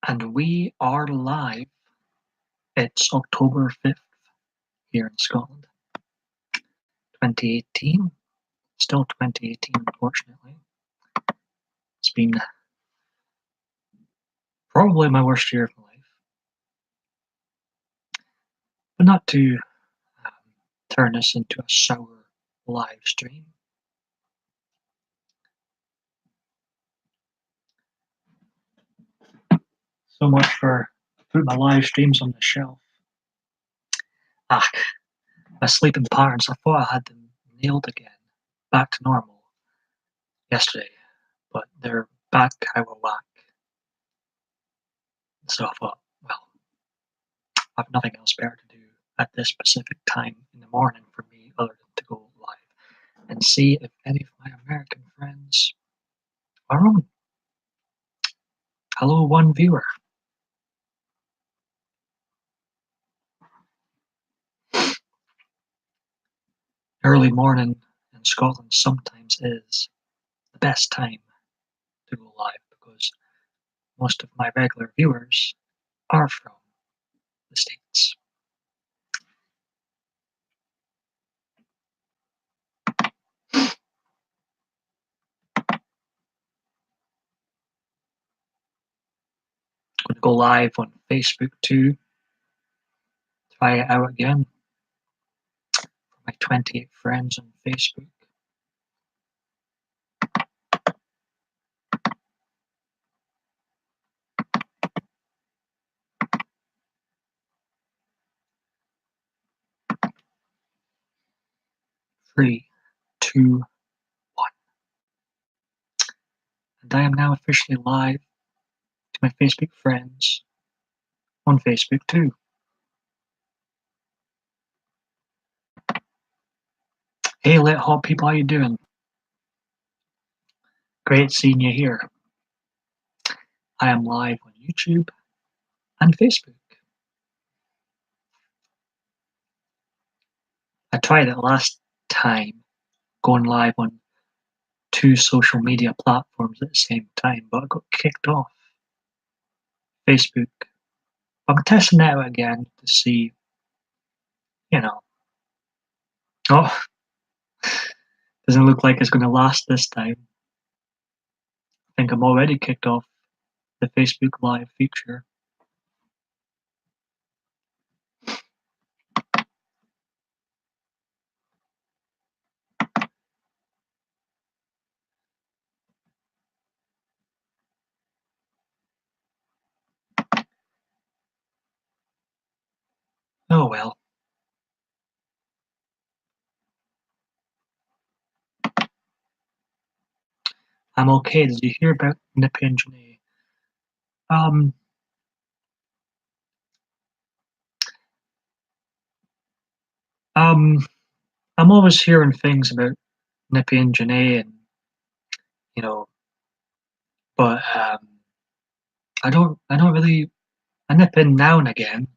And we are live. It's October 5th here in Scotland. 2018. Still 2018, unfortunately. It's been probably my worst year of my life. But not to turn this into a sour live stream. So much for putting my live streams on the shelf. My sleeping patterns, I thought I had them nailed again, back to normal yesterday, but they're back out of whack. So I thought, well, I have nothing else better to do at this specific time in the morning for me other than to go live and see if any of my American friends are on. Hello, one viewer. Early morning in Scotland sometimes is the best time to go live because most of my regular viewers are from the States. I'm going to go live on Facebook too. Try it out again for my 28 friends on Facebook. Three, two, one. And I am now officially live to my Facebook friends on Facebook too. Hey, Lit Hot people, how you doing? Great seeing you here. I am live on YouTube and Facebook. I tried it last time, going live on 2 social media platforms at the same time, but I got kicked off Facebook. I'm testing it out again to see, you know. Oh, doesn't look like it's going to last this time. I think I'm already kicked off the Facebook Live feature. Oh well. I'm okay. Did you hear about Nippy and Janae? Um, I'm always hearing things about Nippy and Janae and, you know, but I don't really, I nip in now and again,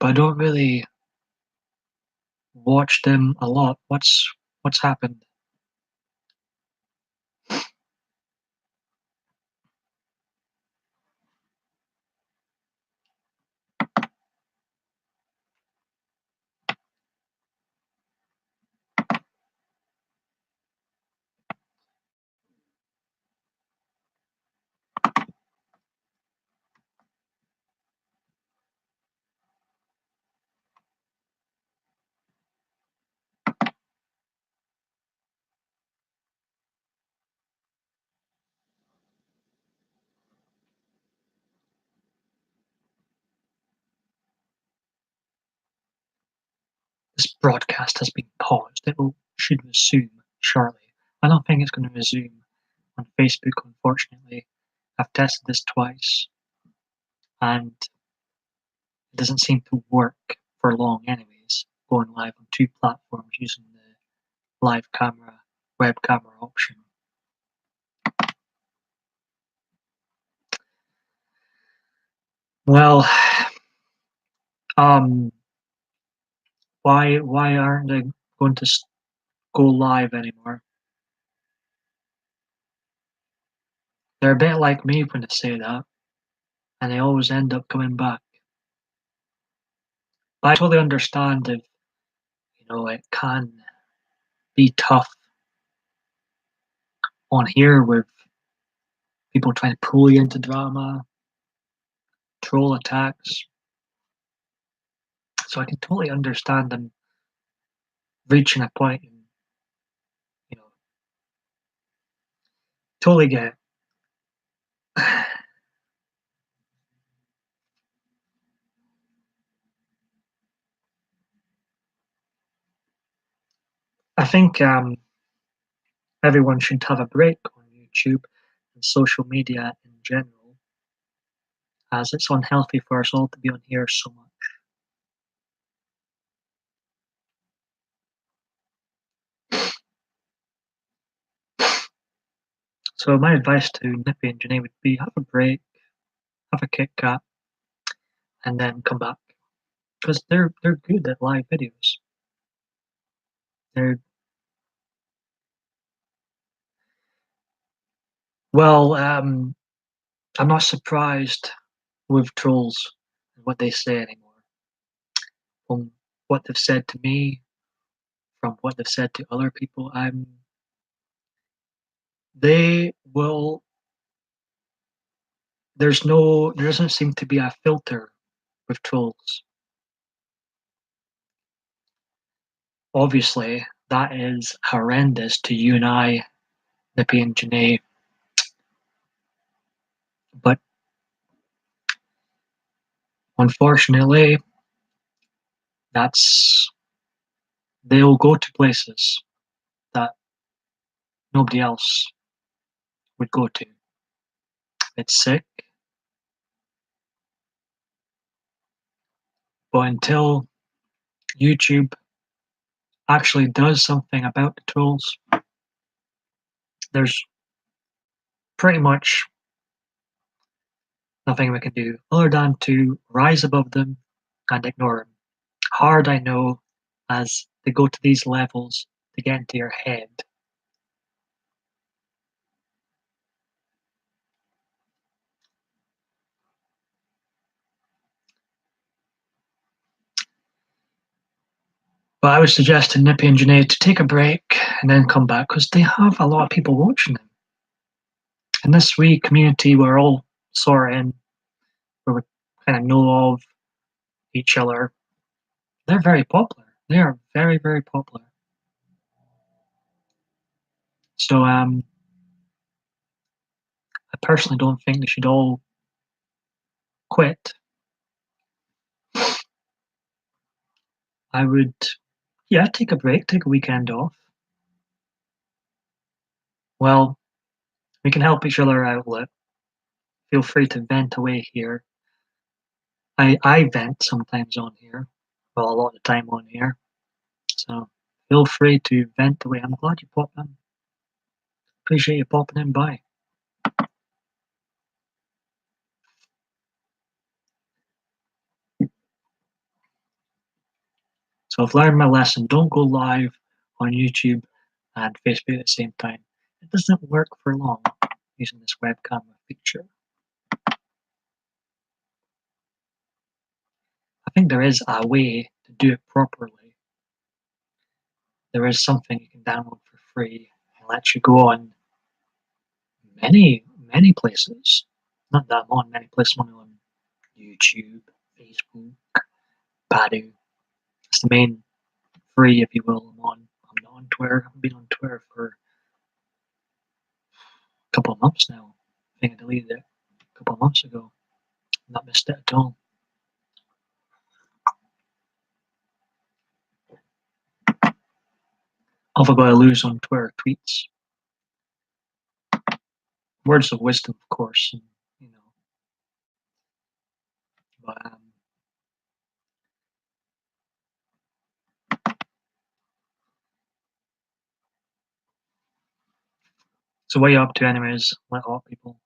but I don't really watch them a lot. What's happened? This broadcast has been paused. Should resume shortly. I don't think it's going to resume on Facebook, unfortunately. I've tested this twice, and it doesn't seem to work for long, anyways. Going live on 2 platforms using the live camera, web camera option. Well, um, why aren't they going to go live anymore? They're a bit like me when they say that. and they always end up coming back. But I totally understand if, it can be tough on here with people trying to pull you into drama, troll attacks. So I can totally understand them reaching a point and, you know, totally get it. I think everyone should have a break on YouTube and social media in general, as it's unhealthy for us all to be on here so much. So my advice to Nippy and Janae would be have a break, have a Kit Kat, and then come back because they're good at live videos. They're well, I'm not surprised with trolls and what they say anymore. From what they've said to me, from what they've said to other people, they will. There doesn't seem to be a filter with trolls. Obviously, that is horrendous to you and I, Nippy and Janae, but unfortunately, that's they'll go to places that nobody else would go to. It's sick, but until YouTube actually does something about the trolls, there's pretty much nothing we can do other than to rise above them and ignore them. Hard, I know, as they go to these levels to get into your head. But I would suggest to Nippy and Janae to take a break and then come back because they have a lot of people watching them. In this wee community we're all sort of in, where we kind of know of each other, they're very popular. They are very, very popular. So I personally don't think they should all quit. I would, yeah, take a break, take a weekend off. Well, we can help each other outlet. Feel free to vent away here. I vent sometimes on here. Well, a lot of the time on here. So feel free to vent away. I'm glad you popped in. Appreciate you popping in by. So I've learned my lesson. Don't go live on YouTube and Facebook at the same time. It doesn't work for long using this webcam feature. I think there is a way to do it properly. There is something you can download for free and lets you go on many places. Not that I'm on many places. I'm on YouTube, Facebook, Badu. It's the main free, if you will. I'm not on Twitter. I've been on Twitter for a couple of months now. I think I deleted it a couple of months ago. Not missed it at all. All I've got to lose on Twitter tweets. Words of wisdom, of course. And, you know, but so what are you up to, anyways? Let all people.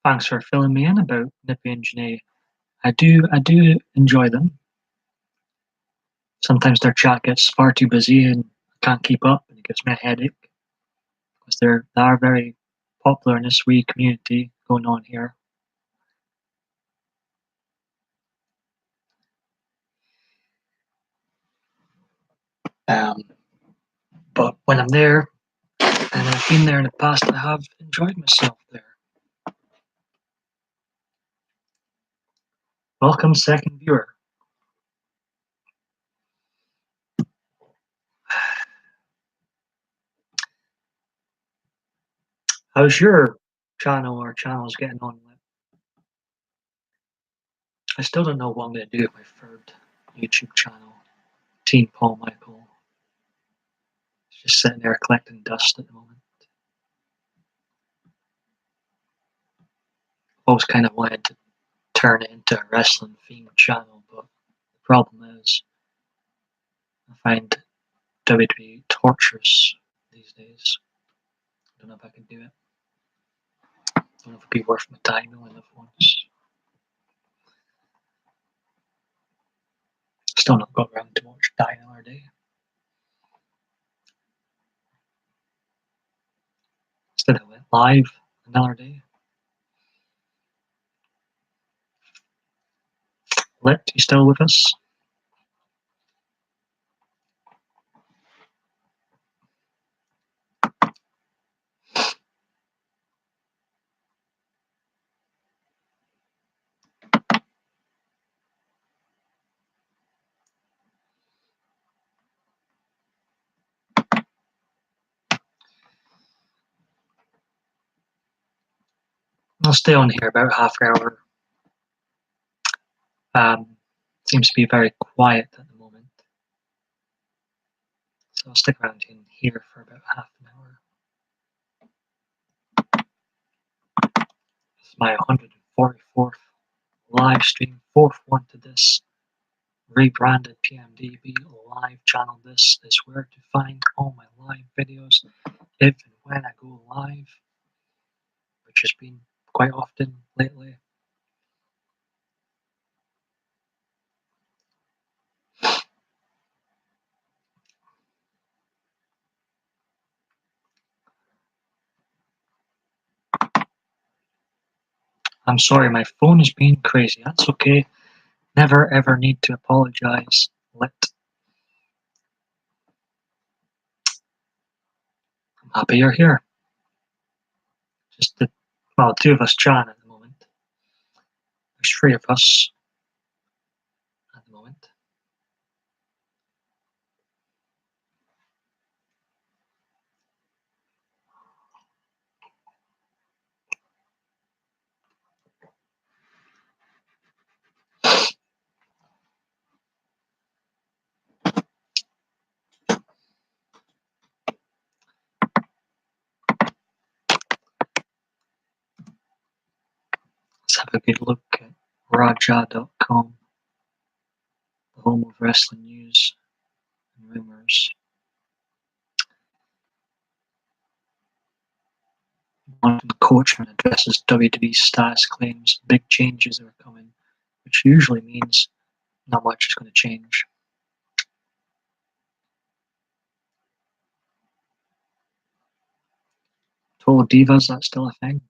Thanks for filling me in about Nippy and Janae. I do enjoy them. Sometimes their chat gets far too busy and I can't keep up, and it gives me a headache because they are very popular in this wee community going on here. Um, but when I'm there, and I've been there in the past, I have enjoyed myself there. Welcome, second viewer. How's your channel or channels getting on? I still don't know what I'm going to do with my third YouTube channel, Teen Paul Michael. It's just sitting there collecting dust at the moment. Always kind of wanted to turn it into a wrestling themed channel, but the problem is I find WWE torturous these days. I don't know if I can do it. I don't know if it'd be worth my time. I only live once. Still not got around to watch Die Another Day. Instead I went live another day. Lit, you still with us? I'll stay on here about half an hour. Seems to be very quiet at the moment. So I'll stick around in here for about half an hour. This is my 144th live stream, fourth one to this rebranded PMDB live channel. This is where to find all my live videos if and when I go live, which has been quite often lately. I'm sorry, my phone is being crazy. That's okay. Never ever need to apologize. I'm happy you're here. Just two of us chatting at the moment. There's three of us at the moment. Let's have a good look at Raja.com, the home of wrestling news and rumors. One coachman addresses WWE status claims big changes are coming, which usually means not much is going to change. Total Divas, that's still a thing.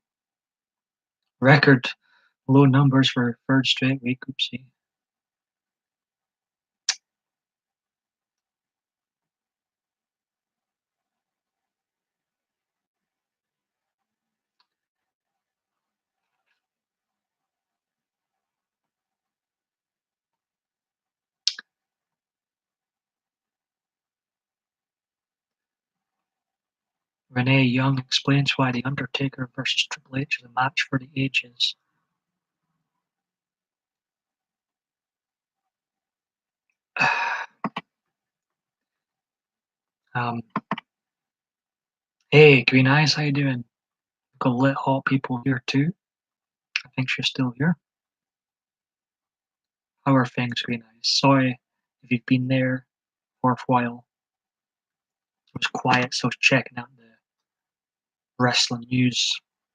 Record low numbers for third straight week. Oopsie. Renee Young explains why The Undertaker versus Triple H is a match for the ages. Hey, Green Eyes, how you doing? Got lit hot people here too. I think she's still here. How are things, Green Eyes? Sorry if you've been there for a while. It was quiet, so I was checking out the wrestling news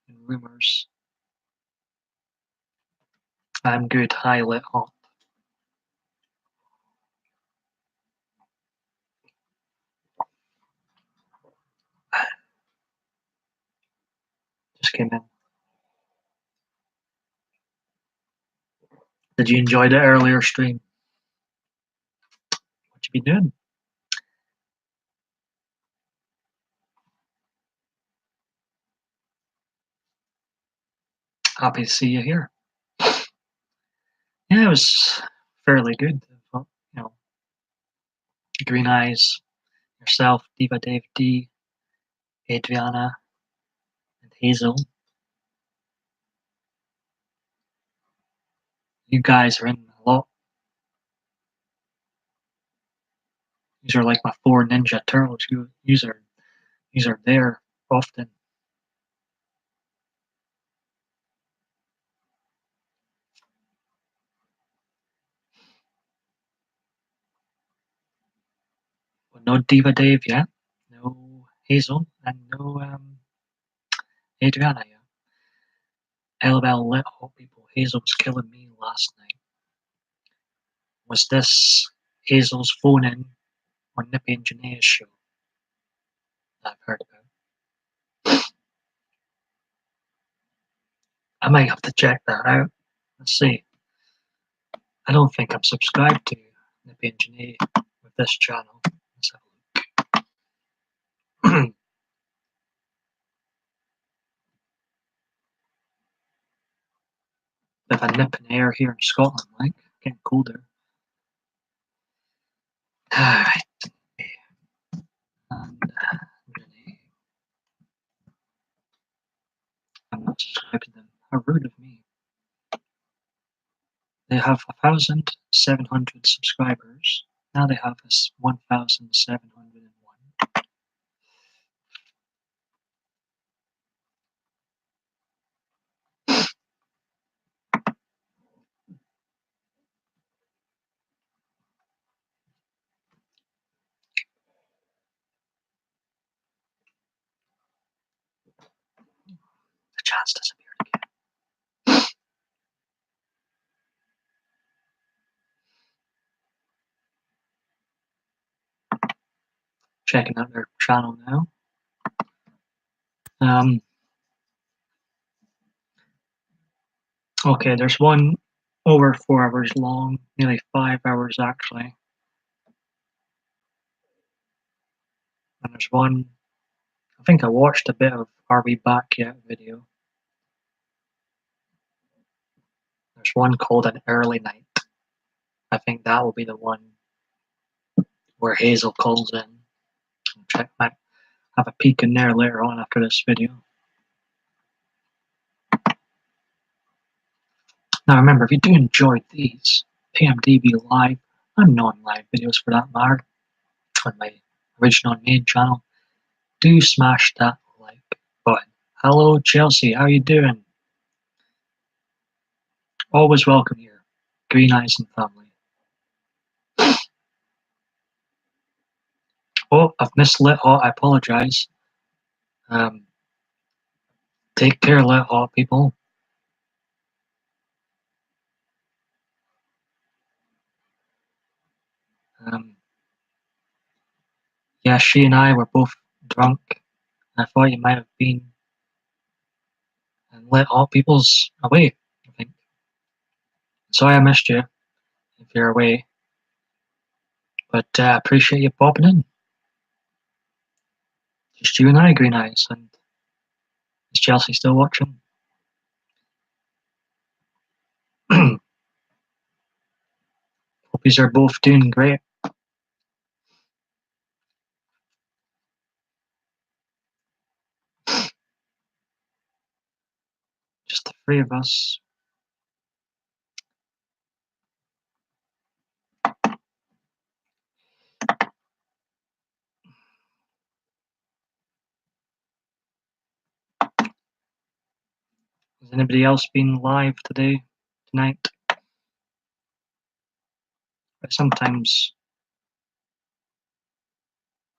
and rumors. I'm good. Hi, lit hot. Just came in. Did you enjoy the earlier stream? What you been doing? Happy to see you here. Yeah, it was fairly good. You know, Green Eyes, yourself, Diva Dave D, Adriana, and Hazel. You guys are in a lot. These are like my four Ninja Turtles. These are there often. But no Diva Dave yet. No Hazel and no Adriana yet. LOL lit hot people. Hazel was killing me last night. Was this Hazel's phone in on Nippy and Janae's show that I've heard about? I might have to check that out. Let's see. I don't think I'm subscribed to Nippy and Janae with this channel. Let's have a look. Bit of a nip in air here in Scotland, like getting colder. Alright. And Janae. I'm not subscribed to them. How rude of me. They have 1,700 subscribers. Now they have 1,701. The chance disappeared again. Checking out their channel now. Okay, there's one over 4 hours long, nearly 5 hours actually. And there's one, I think I watched a bit of Are We Back Yet video. There's one called An Early Night. I think that will be the one where Hazel calls in. Might have a peek in there later on after this video. Now remember, if you do enjoy these PMDB live and non-live videos for that matter on my original main channel, do smash that like button. Hello Chelsea, how you doing? Always welcome here. Green Eyes and family. Oh, I've missed Lit Hot, I apologise. Take care, Lit Hot people. Yeah, she and I were both drunk. I thought you might have been. And Lit Hot people's away, I think. Sorry I missed you if you're away. But I appreciate you popping in. Just you and I, Green Eyes. And is Chelsea still watching? Hope you are both doing great. Just the three of us. Has anybody else been live today, tonight? But sometimes.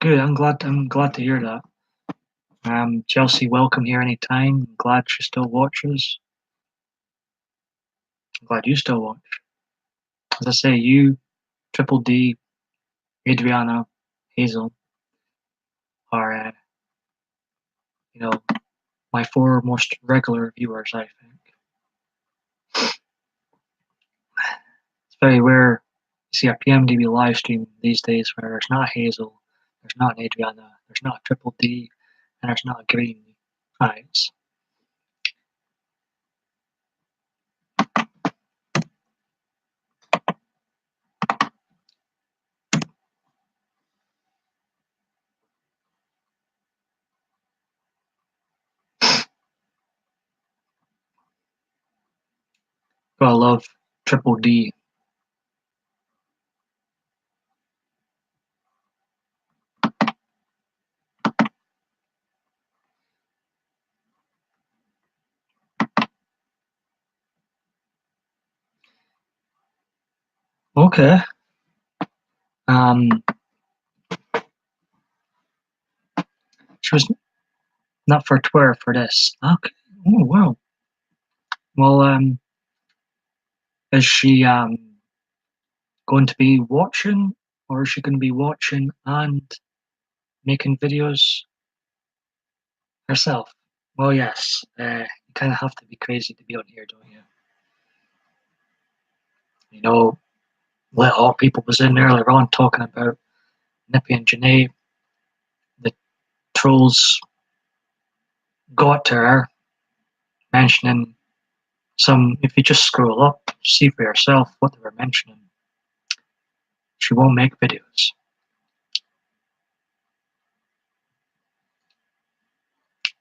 Good. I'm glad to hear that. Chelsea, welcome here anytime. I'm glad she still watches. I'm glad you still watch. As I say, you, Triple D, Adriana, Hazel are, you know, my four most regular viewers, I think. It's very rare you see a PMDB live stream these days where there's not Hazel, there's not Adriana, there's not Triple D, and there's not Green Eyes. Gotta love Triple D. Okay. She was not for Twitter for this. Okay. Oh wow. Well, is she going to be watching, or is she going to be watching and making videos herself? Well, yes. You kind of have to be crazy to be on here, don't you? You know, Let All People was in earlier on talking about Nippy and Janae. The trolls got to her, mentioning some. If you just scroll up, see for yourself what they were mentioning. She won't make videos.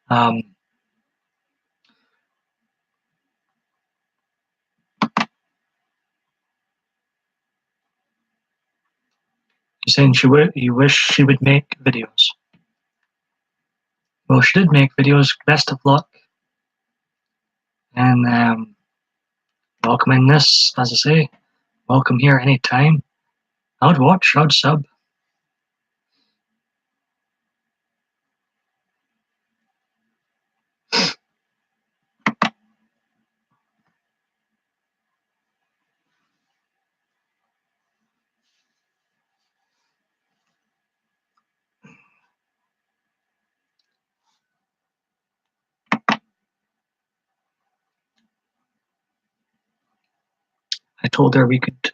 Um, You're saying you wish she would make videos. Well, she did make videos. Best of luck. And welcome in this, as I say. Welcome here anytime. I would watch, I would sub. I told her we could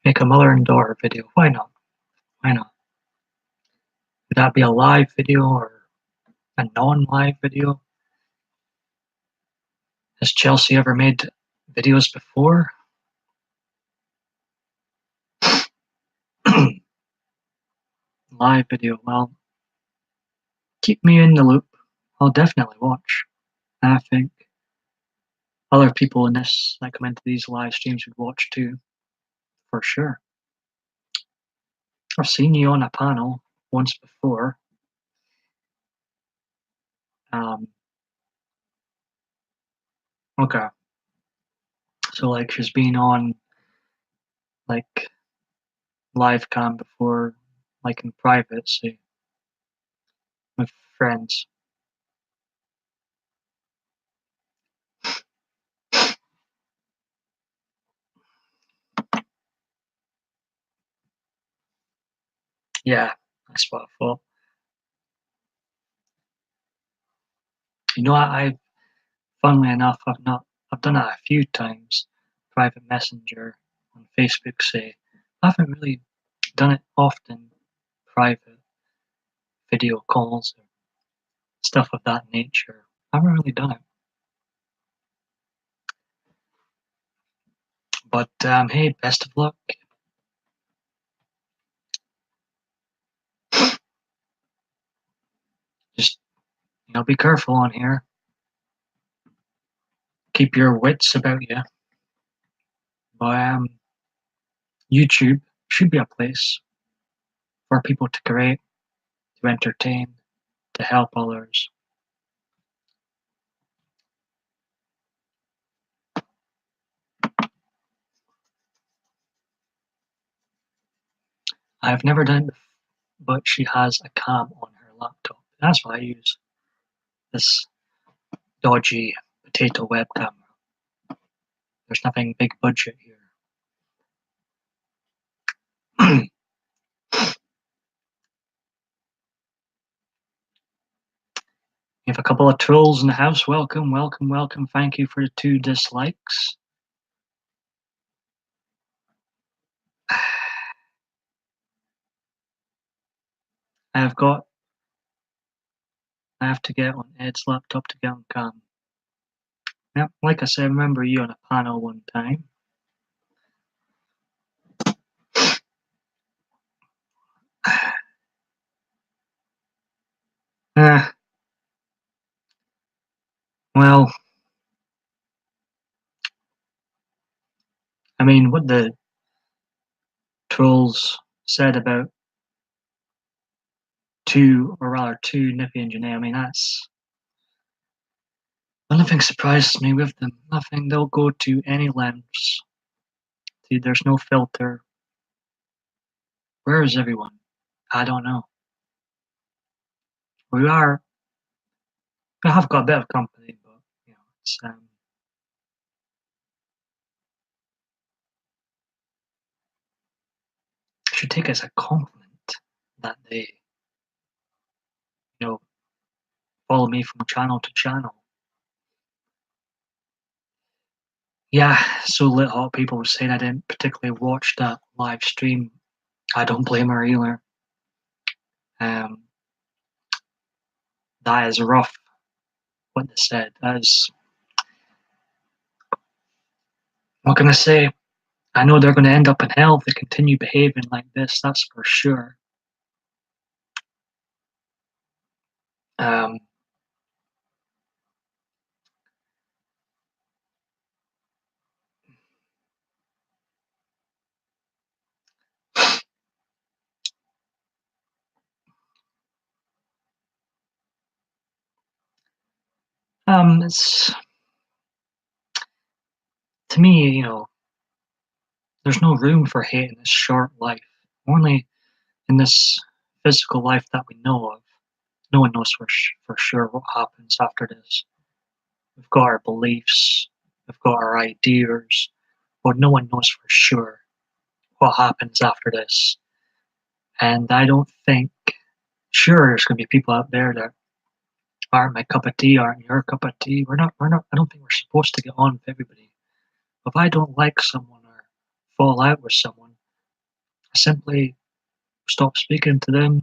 make a mother and daughter video. Why not? Why not? Would that be a live video or a non-live video? Has Chelsea ever made videos before? Live video. Well, keep me in the loop. I'll definitely watch. And I think other people in this that come into these live streams would watch too, for sure. I've seen you on a panel once before. Okay. So like she's been on like live cam before, like in private, say, with friends. Yeah, that's what I thought. You know, funnily enough, I've done it a few times. Private messenger on Facebook, say. I haven't really done it often. Private video calls or stuff of that nature. I haven't really done it. But hey, best of luck. Just be careful on here. Keep your wits about you. But YouTube should be a place for people to create, to entertain, to help others. I've never done it, but she has a cam on her laptop. That's what I use. This dodgy potato webcam There's nothing big budget here. We have a couple of trolls in the house. Welcome, welcome, welcome. Thank you for the 2 dislikes. I have to get on Ed's laptop to get on cam. Yep, like I said, I remember you on a panel one time. Uh, well, I mean, what the trolls said about two Nippy and Janae, I mean, nothing surprises me with them. Nothing. They'll go to any lengths. Dude, there's no filter. Where is everyone? I don't know. We have got a bit of company, but it's should take it as a compliment that they, follow me from channel to channel. Yeah, so lit hot people were saying I didn't particularly watch that live stream. I don't blame her either. That is rough, what they said. What can I say? I know they're going to end up in hell if they continue behaving like this, that's for sure. Um, it's to me, there's no room for hate in this short life. Only in this physical life that we know of. No one knows for sure what happens after this. We've got our beliefs, we've got our ideas, but no one knows for sure what happens after this. And I don't think, sure, there's going to be people out there that aren't my cup of tea, aren't your cup of tea. I don't think we're supposed to get on with everybody. If I don't like someone or fall out with someone, I simply stop speaking to them.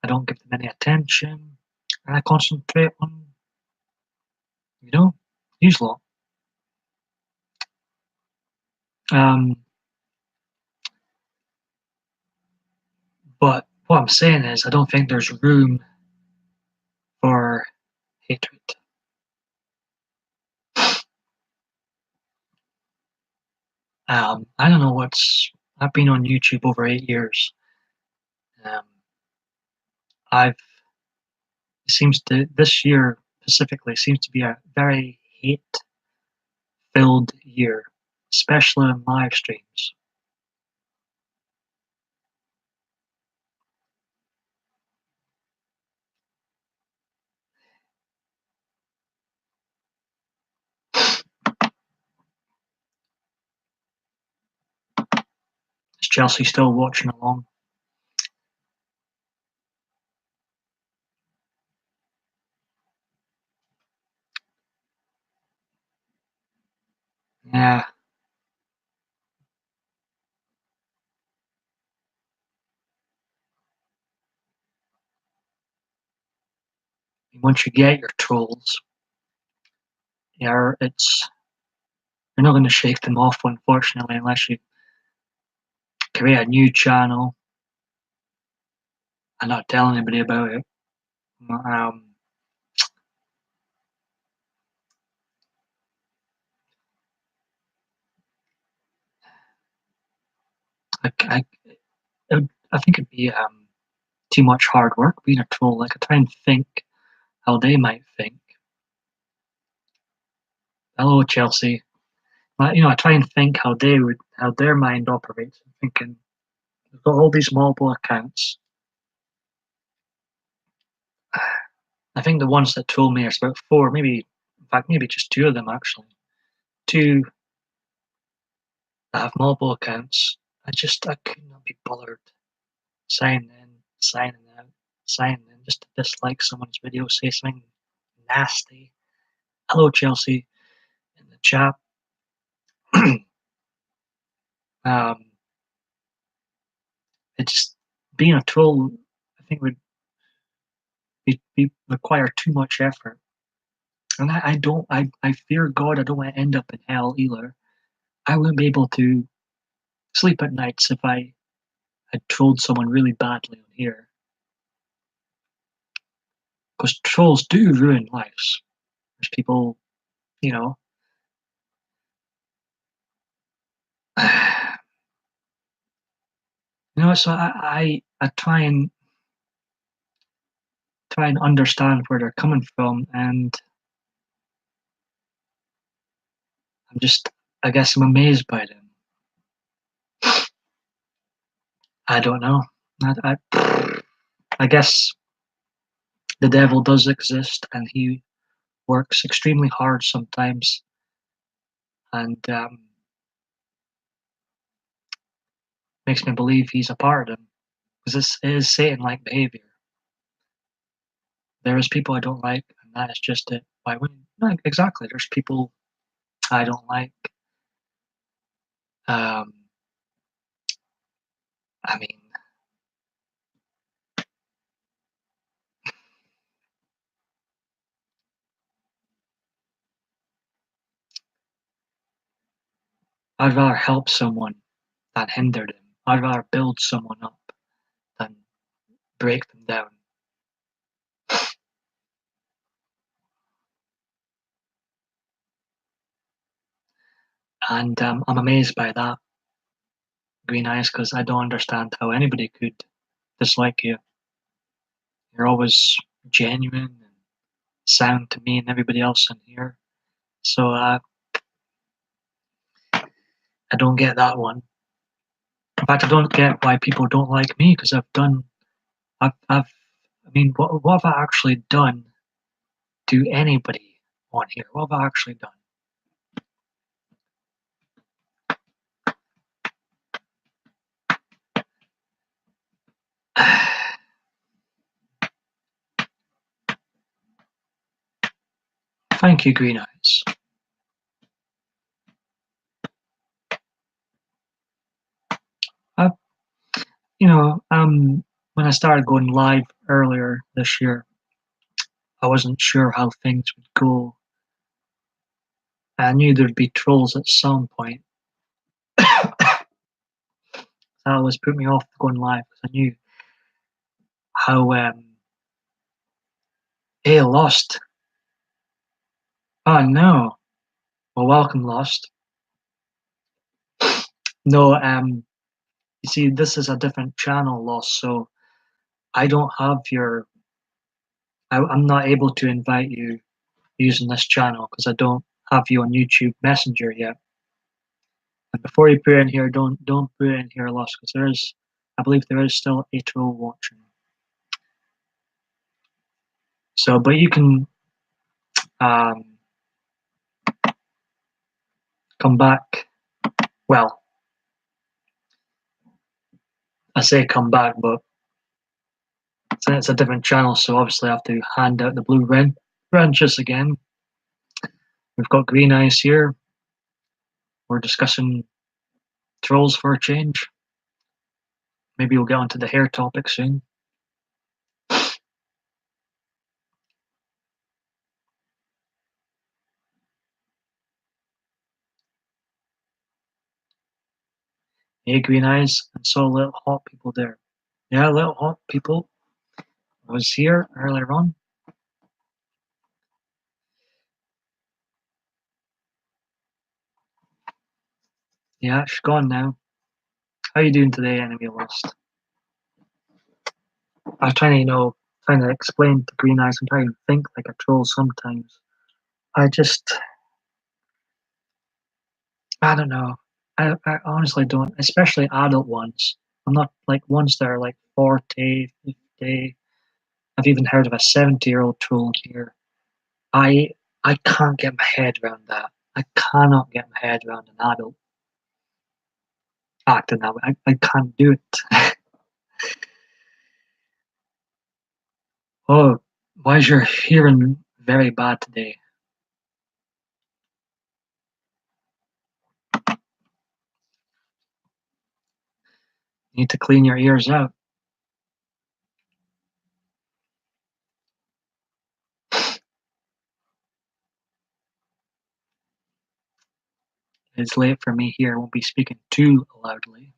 I don't give them any attention. And I concentrate on, use lot. Um, but what I'm saying is, I don't think there's room for hatred. I don't know I've been on YouTube over 8 years. Um, this year specifically seems to be a very hate-filled year, especially on live streams. Is Chelsea still watching along? Yeah. Once you get your trolls, you're not going to shake them off, unfortunately, unless you create a new channel and not tell anybody about it. Um, I, I think it'd be too much hard work being a troll. Like, I try and think how they might think. Hello, Chelsea. I try and think how their mind operates. I'm thinking, they've got all these mobile accounts. I think the ones that troll me are about 4, maybe, in fact, maybe just 2 of them actually. 2 I have multiple accounts. I could not be bothered signing in, signing out, signing in just to dislike someone's video, say something nasty. Hello, Chelsea, in the chat. um, it's being a troll. I think would require too much effort, and I don't. I fear God. I don't want to end up in hell either. I wouldn't be able to sleep at nights if I had trolled someone really badly on here, because trolls do ruin lives. There's people, you know. So I try and understand where they're coming from, and I'm just, I guess I'm amazed by them. I don't know. I guess the devil does exist, and he works extremely hard sometimes, and makes me believe he's a part of them, because it is Satan-like behavior. There is people I don't like, and that is just it. Why wouldn't? No, exactly. There's people I don't like. Um, I mean, I'd rather help someone than hinder them. I'd rather build someone up than break them down. And I'm amazed by that, Green Eyes, because I don't understand how anybody could dislike you. You're always genuine and sound to me and everybody else in here. So I don't get that one. In fact, I don't get why people don't like me, because I mean, what have I actually done to anybody on here? What have I actually done? Thank you, Green Eyes. I, when I started going live earlier this year, I wasn't sure how things would go. I knew there'd be trolls at some point. That always put me off going live, because I knew how hey, Lost. Oh no. Well, welcome, Lost. No, you see, this is a different channel, Lost, so I don't have your. I'm not able to invite you using this channel, because I don't have you on YouTube Messenger yet. And before you put it in here, don't put it in here, Lost, because I believe there is still a troll watching. So, but you can come back. Well, I say come back, but it's a different channel, so obviously I have to hand out the blue wrenches again. We've got Green Eyes here. We're discussing trolls for a change. Maybe we'll get onto the hair topic soon. Hey, Green Eyes, and saw little hot people there. Yeah, little hot people. I was here earlier on. Yeah, she's gone now. How you doing today, Enemy Lost? I was trying to explain to Green Eyes. I'm trying to think like a troll sometimes. I don't know. I honestly don't, especially adult ones. I'm not like ones that are like 40, 50. I've even heard of a 70-year-old troll in here. I I can't get my head around that. I cannot get my head around an adult. acting that way. I can't do it. Oh, why is your hearing very bad today? You need to clean your ears out. It's late for me here. I won't be speaking too loudly.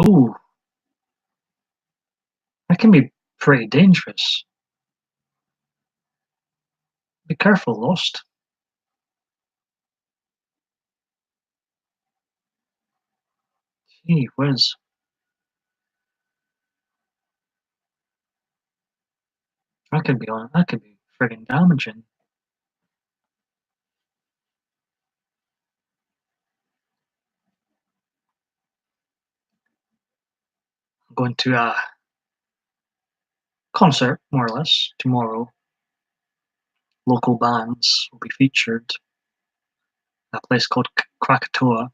Ooh, that can be pretty dangerous. Be careful, Lost. Gee whiz. That could be friggin' damaging. I'm going to a concert, more or less, tomorrow. Local bands will be featured in a place called Krakatoa.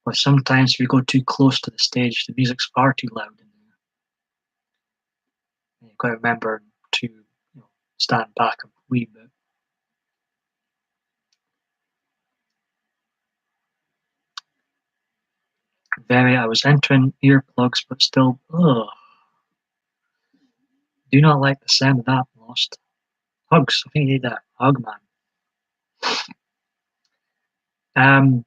But sometimes if you go too close to the stage, the music's far too loud in there. And you've got to remember to stand back a wee bit. I was entering earplugs, but still, ugh. Do not like the sound of that, Lost. Hugs. I think you need a hug, man. Um,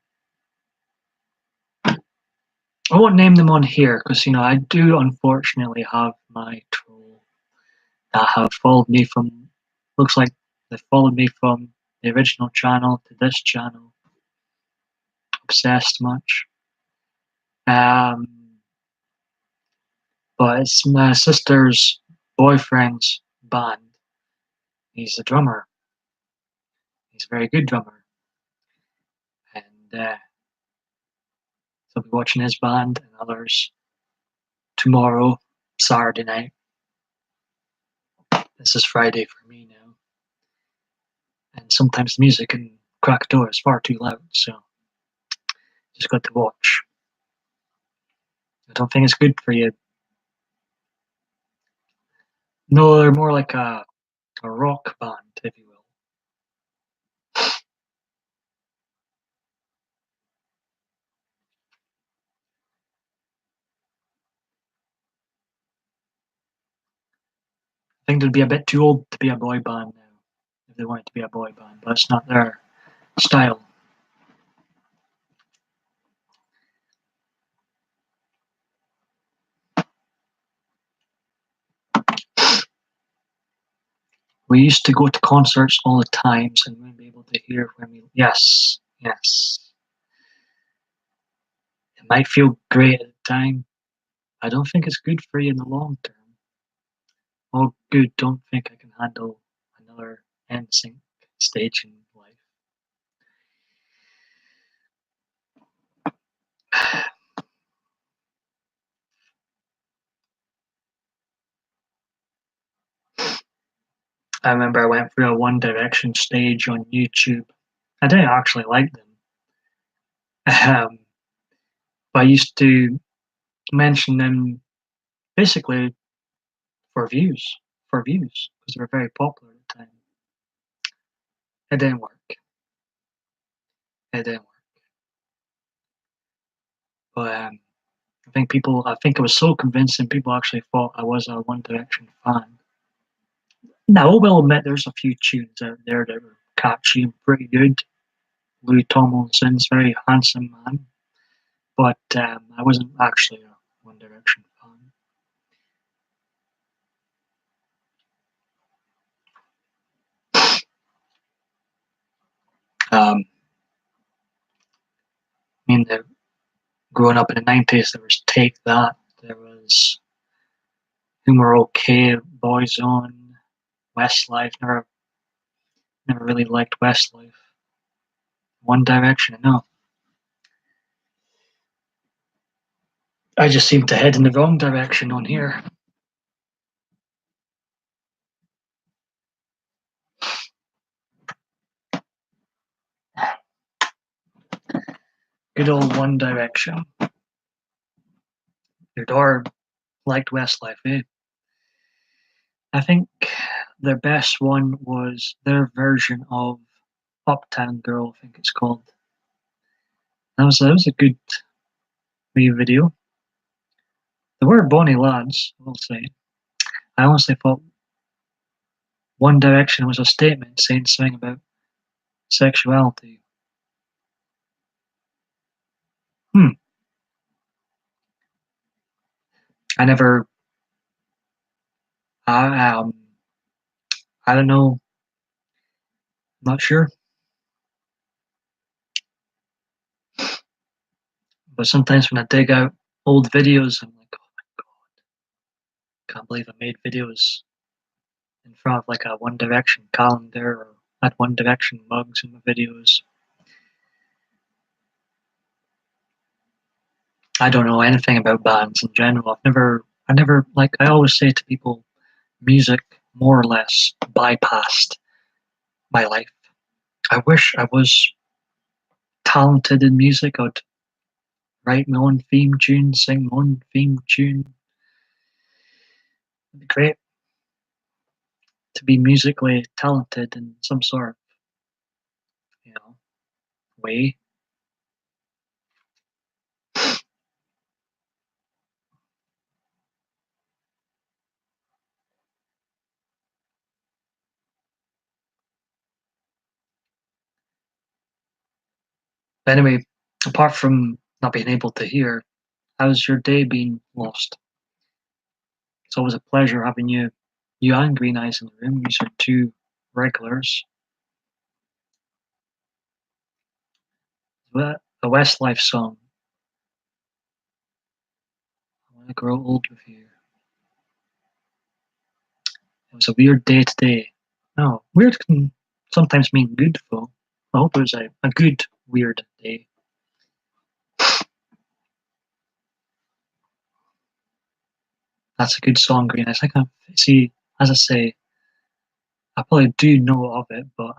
I won't name them on here because I do unfortunately have my troll that have followed me from. Looks like they followed me from the original channel to this channel. Obsessed much. Um, but it's my sister's boyfriend's band. He's a drummer. He's a very good drummer, and so I'll be watching his band and others tomorrow, Saturday night. This is Friday for me now, and sometimes the music in Krakatoa is far too loud, so just got to watch. I don't think it's good for you. No, they're more like a rock band, if you will. I think they'd be a bit too old to be a boy band now, if they wanted to be a boy band, but it's not their style. We used to go to concerts all the times and we'd be able to hear when we. Yes, yes. It might feel great at the time. I don't think it's good for you in the long term. Oh, good. Don't think I can handle another NSYNC stage in life. I remember I went through a One Direction stage on YouTube. I didn't actually like them, but I used to mention them basically for views, because they were very popular at the time. It didn't work. It didn't work. But I think it was so convincing. People actually thought I was a One Direction fan. Now, I will admit there's a few tunes out there that were catchy and pretty good. Louis Tomlinson's a very handsome man, but I wasn't actually a One Direction fan. I mean, growing up in the 90s, there was Take That, there was Whom Are Okay, Boyzone, Westlife. Never really liked Westlife. One Direction, no. I just seem to head in the wrong direction on here. Good old One Direction. Your daughter liked Westlife, eh? I think their best one was their version of Uptown Girl, I think it's called. That was a good wee video. They were bonny lads, I will say. I honestly thought One Direction was a statement saying something about sexuality. Hmm. I never. I I don't know. Not sure. But sometimes when I dig out old videos, I'm like, oh my god, can't believe I made videos in front of like a One Direction calendar or had One Direction mugs in my videos. I don't know anything about bands in general. I never, like, I always say to people, music more or less bypassed my life. I wish I was talented in music. I'd write my own theme tune, sing my own theme tune. It'd be great to be musically talented in some sort of, you know, way. But anyway, apart from not being able to hear, how's your day been lost? It's always a pleasure having you and Green Eyes in the room. You are two regulars. But a Westlife song. I want to grow old with you. It was a weird day today. No, weird can sometimes mean good, though. I hope it was a good, weird day. That's a good song, Green Eyes. See, as I say, I probably do know of it, but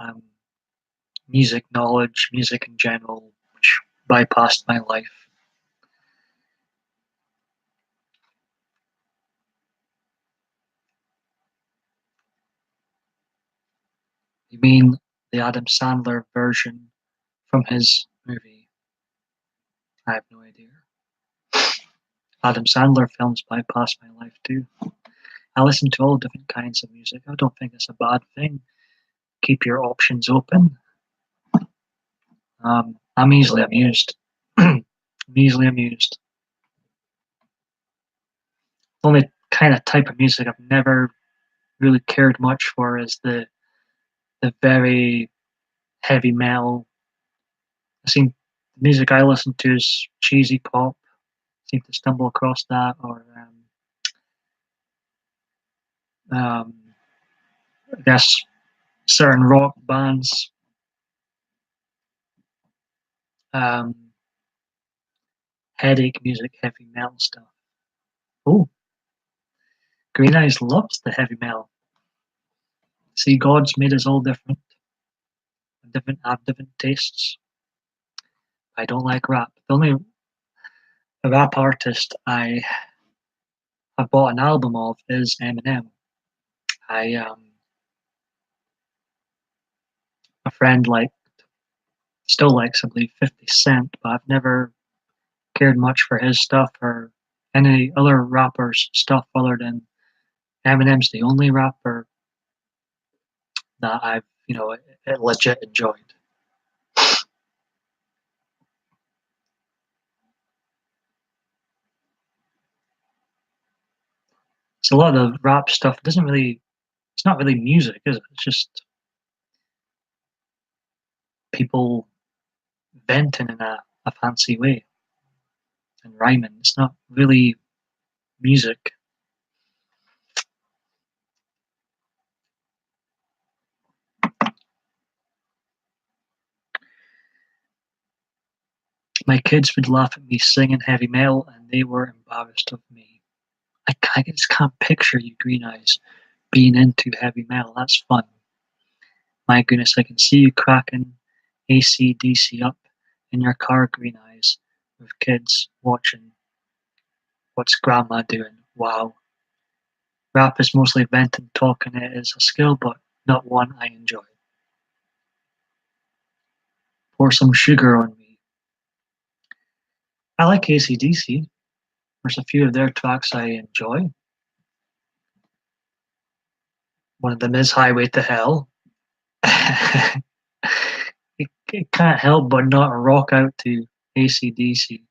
music knowledge, music in general, which bypassed my life. You mean the Adam Sandler version from his movie? I have no idea. Adam Sandler films bypassed my life too. I listen to all different kinds of music. I don't think it's a bad thing. Keep your options open. I'm easily amused. I'm easily amused. The only kind of type of music I've never really cared much for is the very heavy metal. I seem the music I listen to is cheesy pop. I seem to stumble across that, or um, I guess certain rock bands. Um, Headache music, heavy metal stuff. Oh, Green Eyes loves the heavy metal. See, God's made us all different, have different tastes. I don't like rap. The only rap artist I have bought an album of is Eminem. I a friend still likes, I believe, 50 Cent, but I've never cared much for his stuff or any other rappers' stuff other than Eminem's the only rapper that I've, legit enjoyed. So a lot of the rap stuff doesn't really, it's not really music, is it? It's just people venting in a fancy way and rhyming. It's not really music. My kids would laugh at me singing heavy metal and they were embarrassed of me. I just can't picture you, Green Eyes, being into heavy metal. That's fun. My goodness, I can see you cracking AC/DC up in your car, Green Eyes. with kids watching what's grandma doing. Wow. Rap is mostly venting, talking. It is a skill, but not one I enjoy. Pour some sugar on me. I like AC/DC. There's a few of their tracks I enjoy. One of them is Highway to Hell. It can't help but not rock out to AC/DC.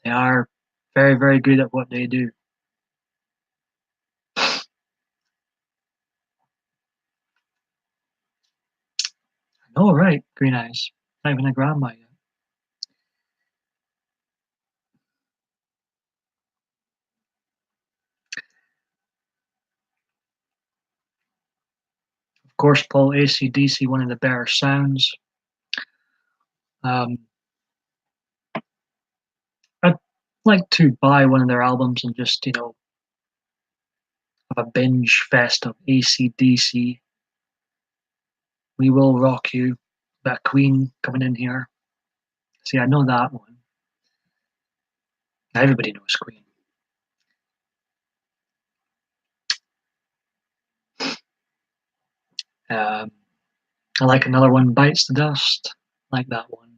They are very, very good at what they do. Oh, right, Green Eyes. Not even a grandma yet. Of course, Paul, AC/DC, one of the better sounds. Um, I'd like to buy one of their albums and just, have a binge fest of AC/DC. We Will Rock You. That Queen coming in here. See, I know that one. Everybody knows Queen. Um, I like another one, Bites the Dust. I like that one.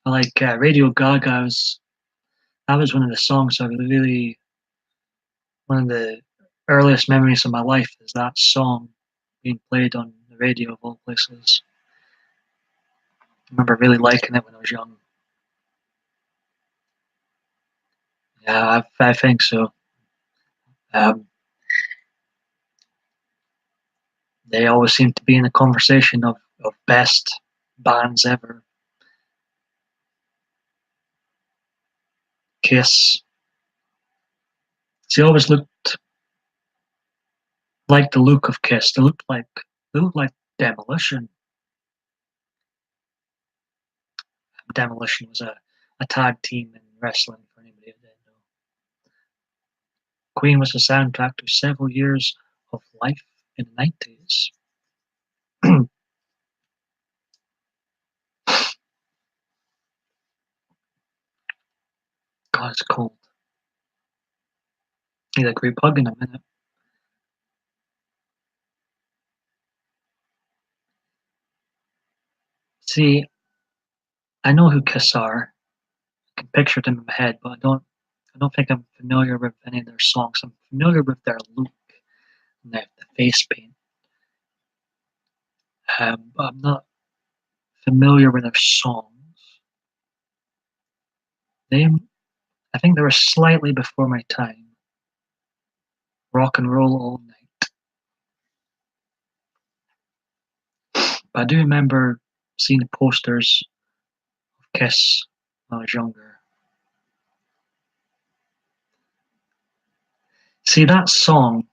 I like Radio Gaga's. That was one of the songs I really, one of the earliest memories of my life is that song being played on the radio of all places. I remember really liking it when I was young. Yeah, I think so. Um, they always seem to be in the conversation of best bands ever. Kiss. She always looked like the look of Kiss. They looked like Demolition. Demolition was a tag team in wrestling for anybody that didn't know. Queen was the soundtrack to several years of life in the 90s. God, it's cold. Need a group hug in a minute. See, I know who Kiss are. I can picture them in my head, but I don't think I'm familiar with any of their songs. I'm familiar with their look and the face paint. But I'm not familiar with their songs. They, I think they were slightly before my time. Rock and Roll All Night. But I do remember seeing the posters of Kiss when I was younger. See, that song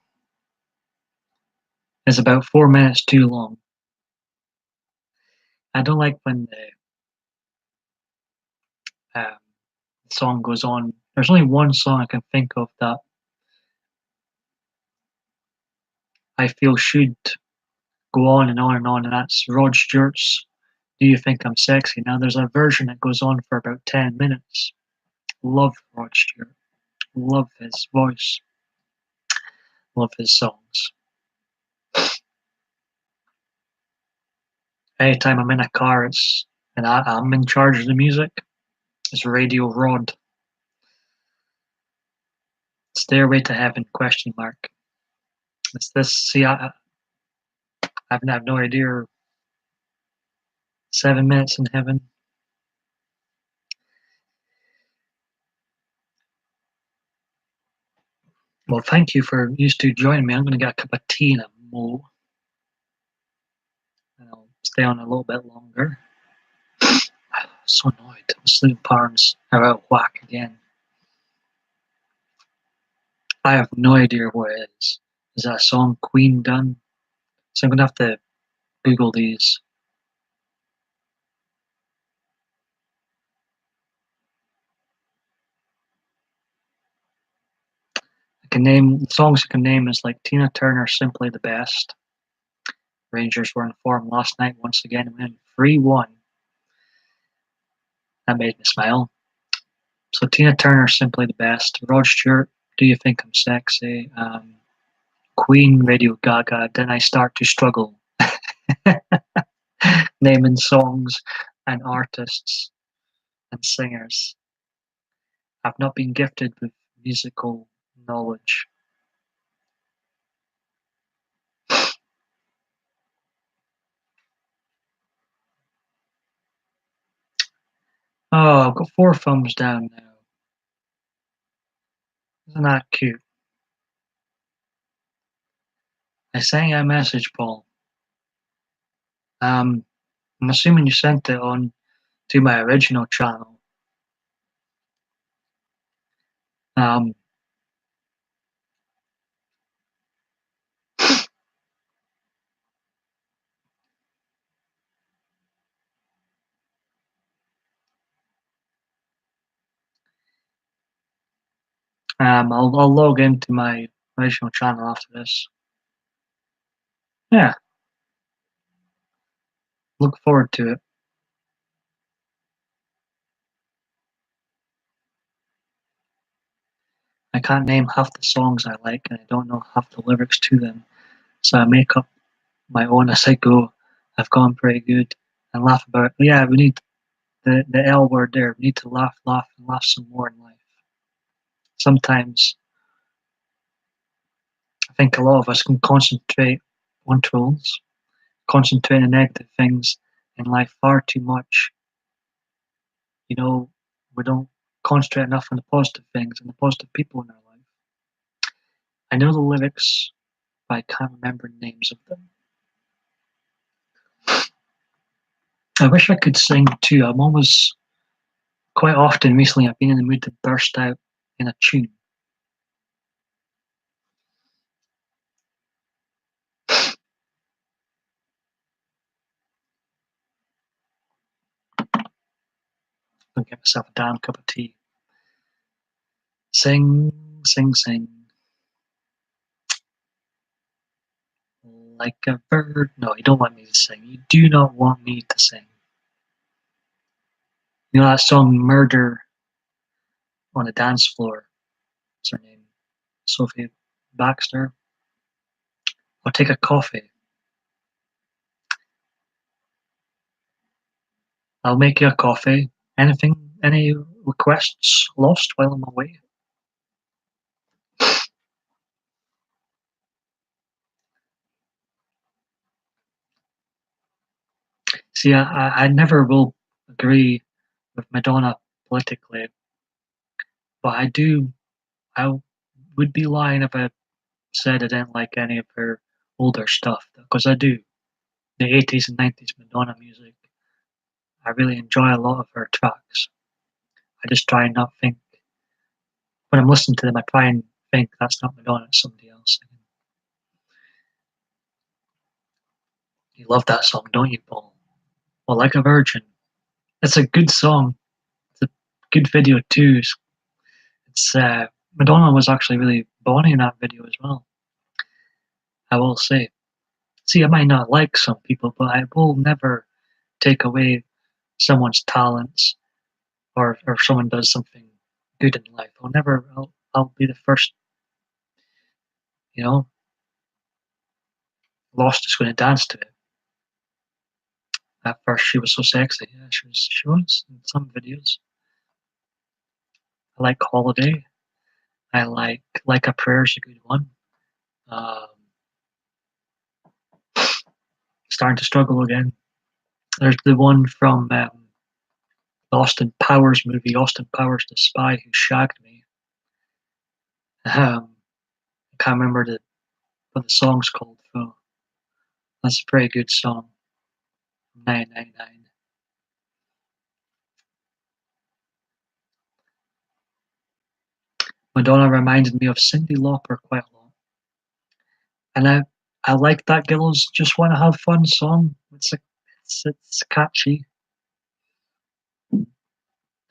is about 4 minutes too long. I don't like when the song goes on. There's only one song I can think of that I feel should go on and on and on, and that's Rod Stewart's Do You Think I'm Sexy? Now, there's a version that goes on for about 10 minutes. Love Rod Stewart. Love his voice. Love his songs. Anytime I'm in a car, and I'm in charge of the music, it's Radio Rod. Stairway to Heaven, question mark. It's this, see, I have no idea. 7 minutes in heaven. Well, thank you for you two joining me. I'm going to get a cup of tea in a mo. And I'll stay on a little bit longer. So annoyed. My sleep patterns are out of whack again. I have no idea what it is. Is that song Queen done? So I'm going to have to Google these. I can name the songs I can name is like Tina Turner, Simply the Best. Rangers were in form last night once again, winning 3-1. That made me smile. So Tina Turner, Simply the Best. Rod Stewart, Do You Think I'm Sexy? Queen, Radio Gaga. Then I start to struggle naming songs and artists and singers. I've not been gifted with musical knowledge. Oh, I've got 4 thumbs down now. Isn't that cute? I sang a message, Paul. I'm assuming you sent it on to my original channel. Um, I'll log into my original channel after this. Yeah, look forward to it. I can't name half the songs I like, and I don't know half the lyrics to them, so I make up my own as I go. I've gone pretty good and laugh about it. Yeah, we need the L word there. We need to laugh, laugh, and laugh some more in life. Sometimes I think a lot of us can concentrate on trolls, concentrate on negative things in life far too much. You know, we don't concentrate enough on the positive things and the positive people in our life. I know the lyrics, but I can't remember the names of them. I wish I could sing too. I'm always quite often recently I've been in the mood to burst out in a tune. I'll get myself a damn cup of tea. Sing, sing, sing. Like a bird. No, you don't want me to sing. You do not want me to sing. You know that song Murder on a Dance Floor? What's her name? Sophie Baxter. I'll take a coffee. I'll make you a coffee. Anything? Any requests lost while I'm away? See, I never will agree with Madonna politically, but I do. I would be lying if I said I didn't like any of her older stuff because I do. The 80s and 90s Madonna music, I really enjoy a lot of her tracks. I just try and not think when I'm listening to them. I try and think that's not Madonna, it's somebody else singing. You love that song, don't you, Paul? Well, Like a Virgin. It's a good song. It's a good video too. It's Madonna was actually really bonny in that video as well. I will say. See, I might not like some people, but I will never take away someone's talents or someone does something good in life. I'll be the first, you know, Lost is going to dance to it. At first, she was so sexy. Yeah, she was in some videos. I like Holiday. I like a Prayer's a good one. Um, Starting to struggle again. There's the one from the Austin Powers movie, Austin Powers, the spy who shagged me. I can't remember what the song's called, though. That's a pretty good song. 999. Madonna reminded me of Cyndi Lauper quite a lot. And I like that Girls Just Wanna Have Fun song. It's catchy.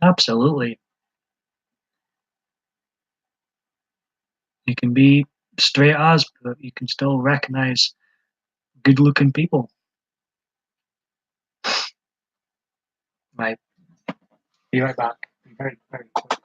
Absolutely. You can be straight as, but you can still recognize good looking people. Right. Be right back. Be very, very quick.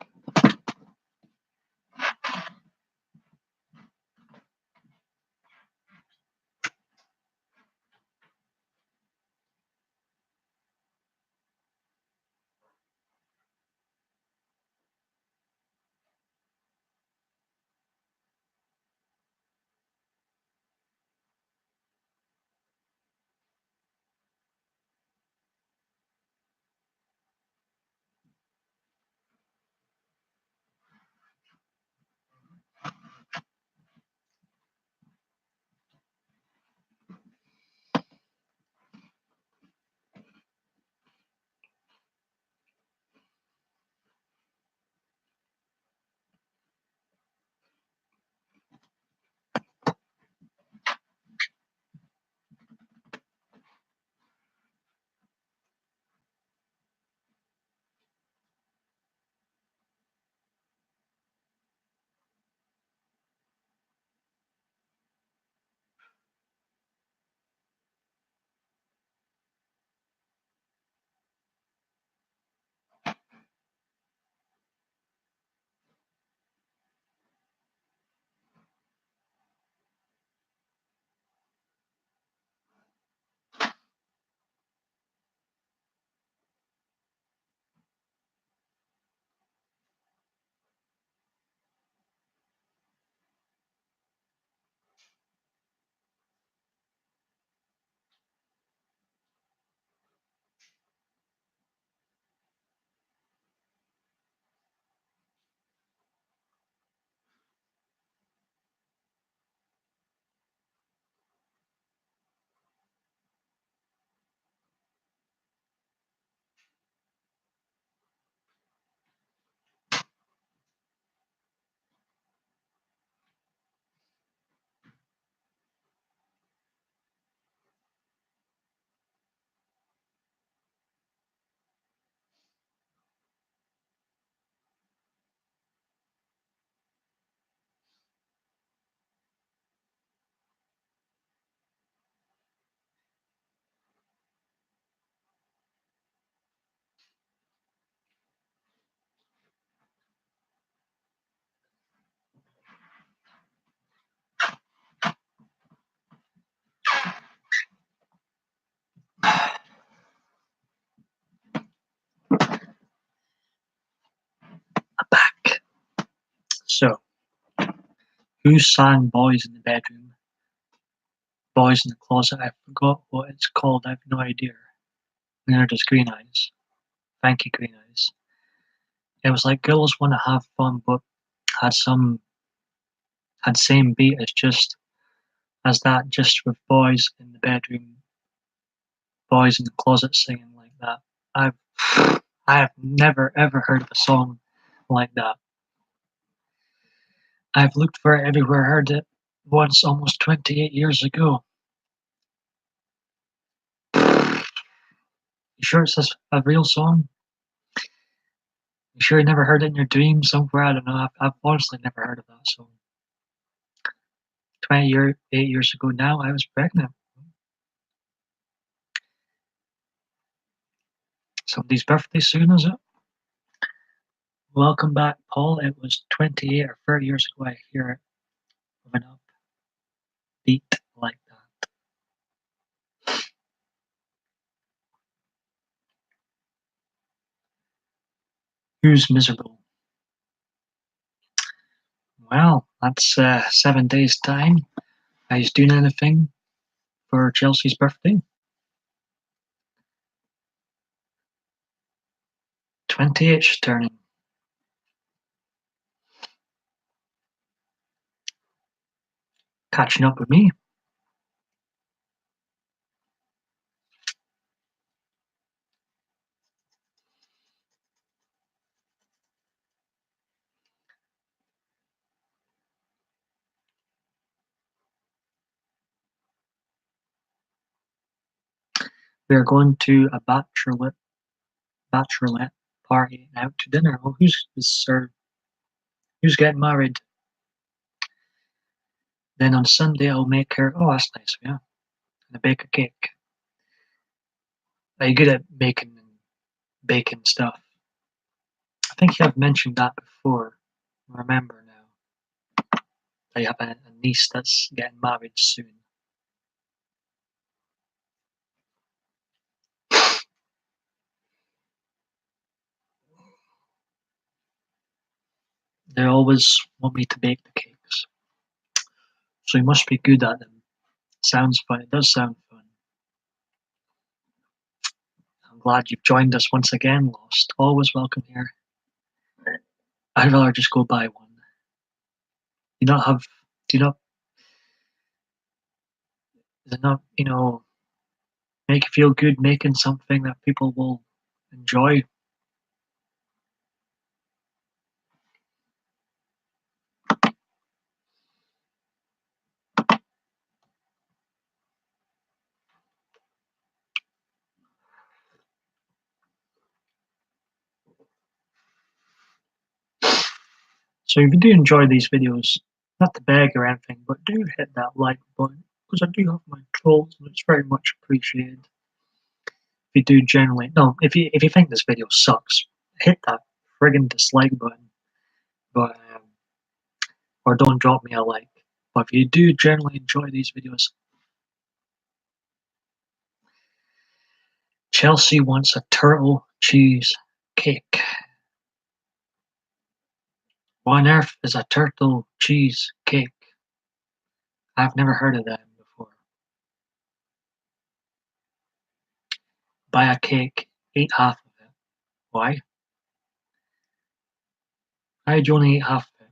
I'm back. So, who sang Boys in the Bedroom? Boys in the Closet? I forgot what it's called. I have no idea. Neither does Green Eyes. Thank you, Green Eyes. It was like Girls Wanna Have Fun, but had same beat as just as that, just with boys in the bedroom, boys in the closet singing like that. I've I have never ever heard of a song like that. I've looked for it everywhere, heard it once almost 28 years ago. You sure it's a real song? You sure you never heard it in your dreams somewhere? I don't know. I've honestly never heard of that song. 28 years ago now, I was pregnant. Somebody's birthday soon, is it? Welcome back, Paul. It was 28 or 30 years ago I hear it with an upbeat like that. Who's miserable? Well, that's 7 days' time. Are you doing anything for Chelsea's birthday? 28 she's turning. Catching up with me. We are going to a bachelorette party and out to dinner. Well, who's getting married? Then on Sunday I'll make her. Oh, that's nice, yeah. And bake a cake. Are you good at making and baking stuff? think you have mentioned that before. I remember now that you have a niece that's getting married soon. They always want me to bake the cakes, so you must be good at them. Sounds fun. It does sound fun. I'm glad you've joined us once again, Lost. Always welcome here. I'd rather just go buy one. Do you not have? Do you not? Does it not? Make you feel good making something that people will enjoy? So if you do enjoy these videos, not to beg or anything, but do hit that like button because I do have my trolls and it's very much appreciated. If you do generally, no, if you think this video sucks, hit that friggin' dislike button, but or don't drop me a like. But if you do generally enjoy these videos, Chelsea wants a turtle cheese cake. What on earth is a turtle cheese cake? I've never heard of that before. Buy a cake, eat half of it. Why? Why would you only eat half of it?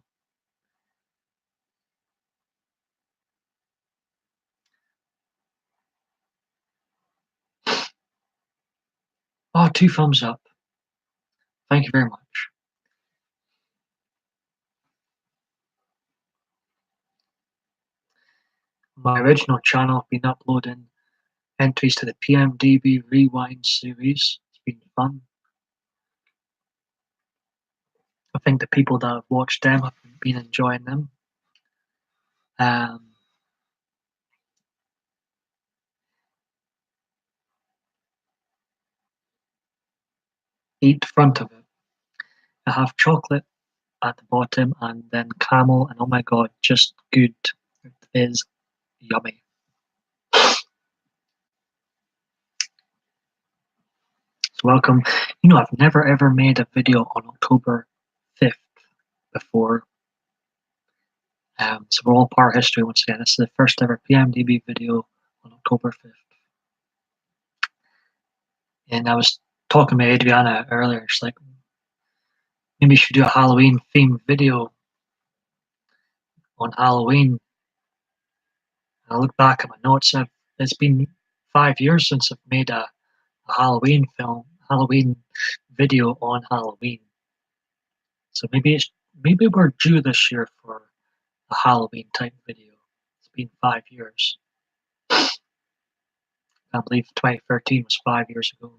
Oh, 2 thumbs up. Thank you very much. My original channel, I've been uploading entries to the PMDB Rewind series. It's been fun. I think the people that have watched them have been enjoying them. Eat the front of it. I have chocolate at the bottom and then caramel, and oh my god, just good. It is yummy. So welcome. I've never ever made a video on October 5th before. So we're all part of history once again. This is the first ever PMDB video on October 5th. And I was talking to Adriana earlier. She's like, maybe you should do a Halloween themed video on Halloween. And I look back at my notes. It's been 5 years since I've made a Halloween video on Halloween. So maybe we're due this year for a Halloween type video. It's been 5 years. I believe 2013 was 5 years ago.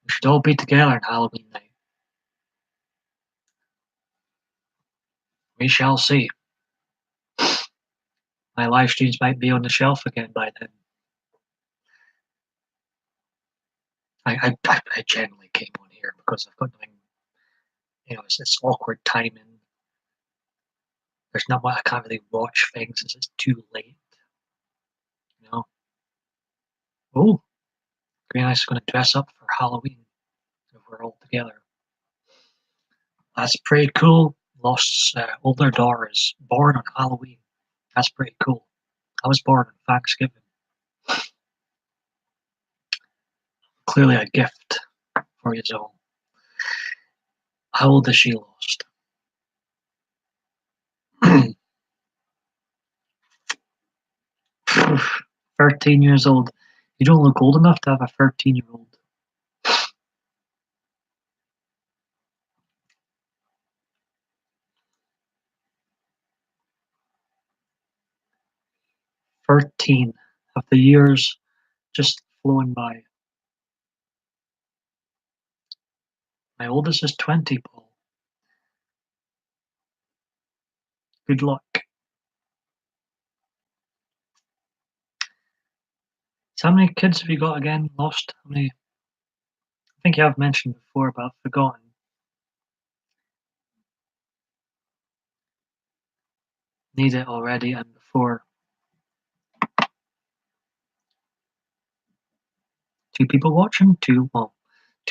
We should all be together on Halloween night. We shall see. My live streams might be on the shelf again by then. I generally came on here because I've got nothing. It's awkward timing. There's not much I can't really watch things as it's too late. Oh, Green Ice is going to dress up for Halloween if we're all together. That's pretty cool. Lost's older daughter is born on Halloween. That's pretty cool. I was born on Thanksgiving. Clearly a gift for you all. How old is she, Lost? 13 years old. You don't look old enough to have a 13-year-old. Have the years just flown by. My oldest is 20, Paul. Good luck. So how many kids have you got again, Lost? How many think you have mentioned before, but I've forgotten. Need it already and before. 2 people watching, 2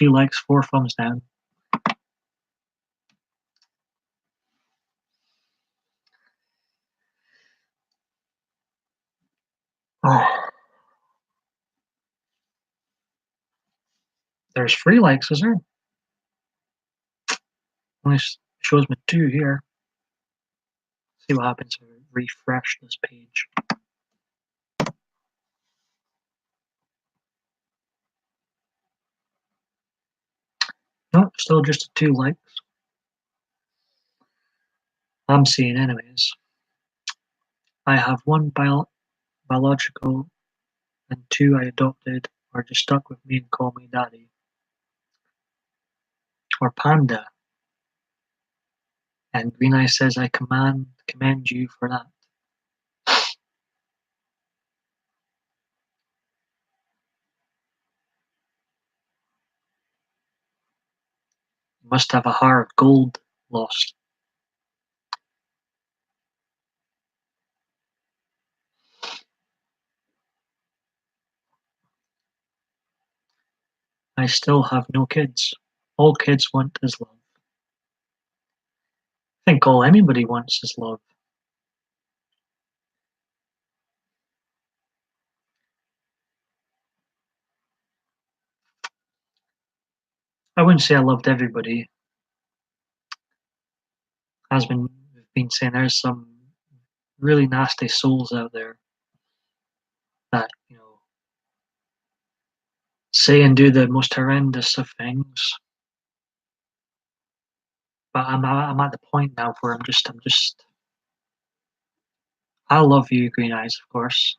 likes, 4 thumbs down. Oh, there's 3 likes, is there? Only shows me 2 here. See what happens if I refresh this page. No, still just 2 likes. I'm seeing anyways. I have 1 biological and 2 I adopted or just stuck with me and call me daddy. Or panda. And Green Eye says I commend you for that. You must have a heart of gold, Lost. I still have no kids. All kids want is love. I think all anybody wants is love. I wouldn't say I loved everybody. As we've been saying, there's some really nasty souls out there that, say and do the most horrendous of things. But I'm at the point now where I love you, Green Eyes, of course.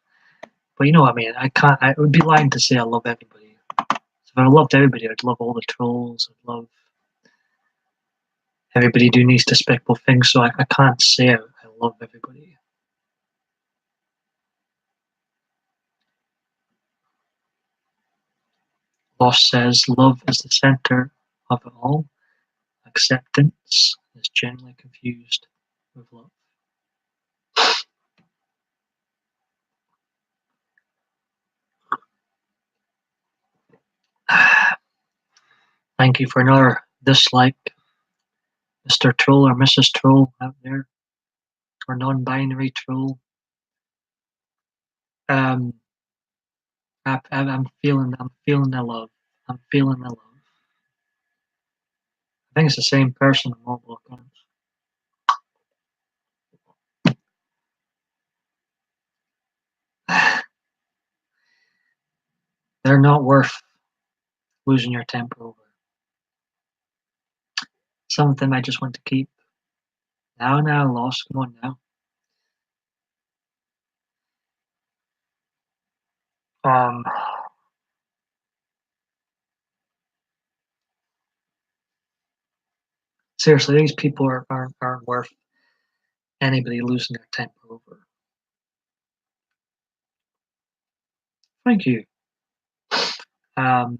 But you know what I mean? I would be lying to say I love everybody. So if I loved everybody, I'd love all the trolls. I'd love everybody doing these despicable things. So I can't say I love everybody. Lost says love is the center of it all. Acceptance is generally confused with love. Thank you for another dislike, Mr. Troll or Mrs. Troll out there, or non-binary troll. Um, I'm feeling the love. I'm feeling the love. I think it's the same person on multiple accounts. They're not worth losing your temper over. Some of them I just want to keep. Now, Lost. Come on now. Um, seriously, these people aren't worth anybody losing their temper over. Thank you. Um,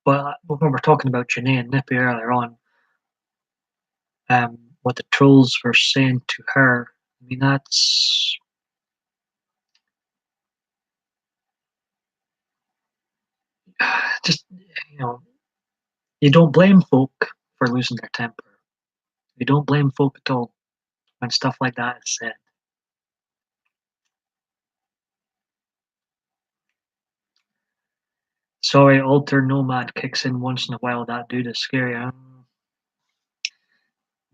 but when we were talking about Janae and Nippy earlier on, what the trolls were saying to her, I mean, that's just, you don't blame folk for losing their temper. You don't blame folk at all when stuff like that is said. Sorry, Alter Nomad kicks in once in a while. That dude is scary.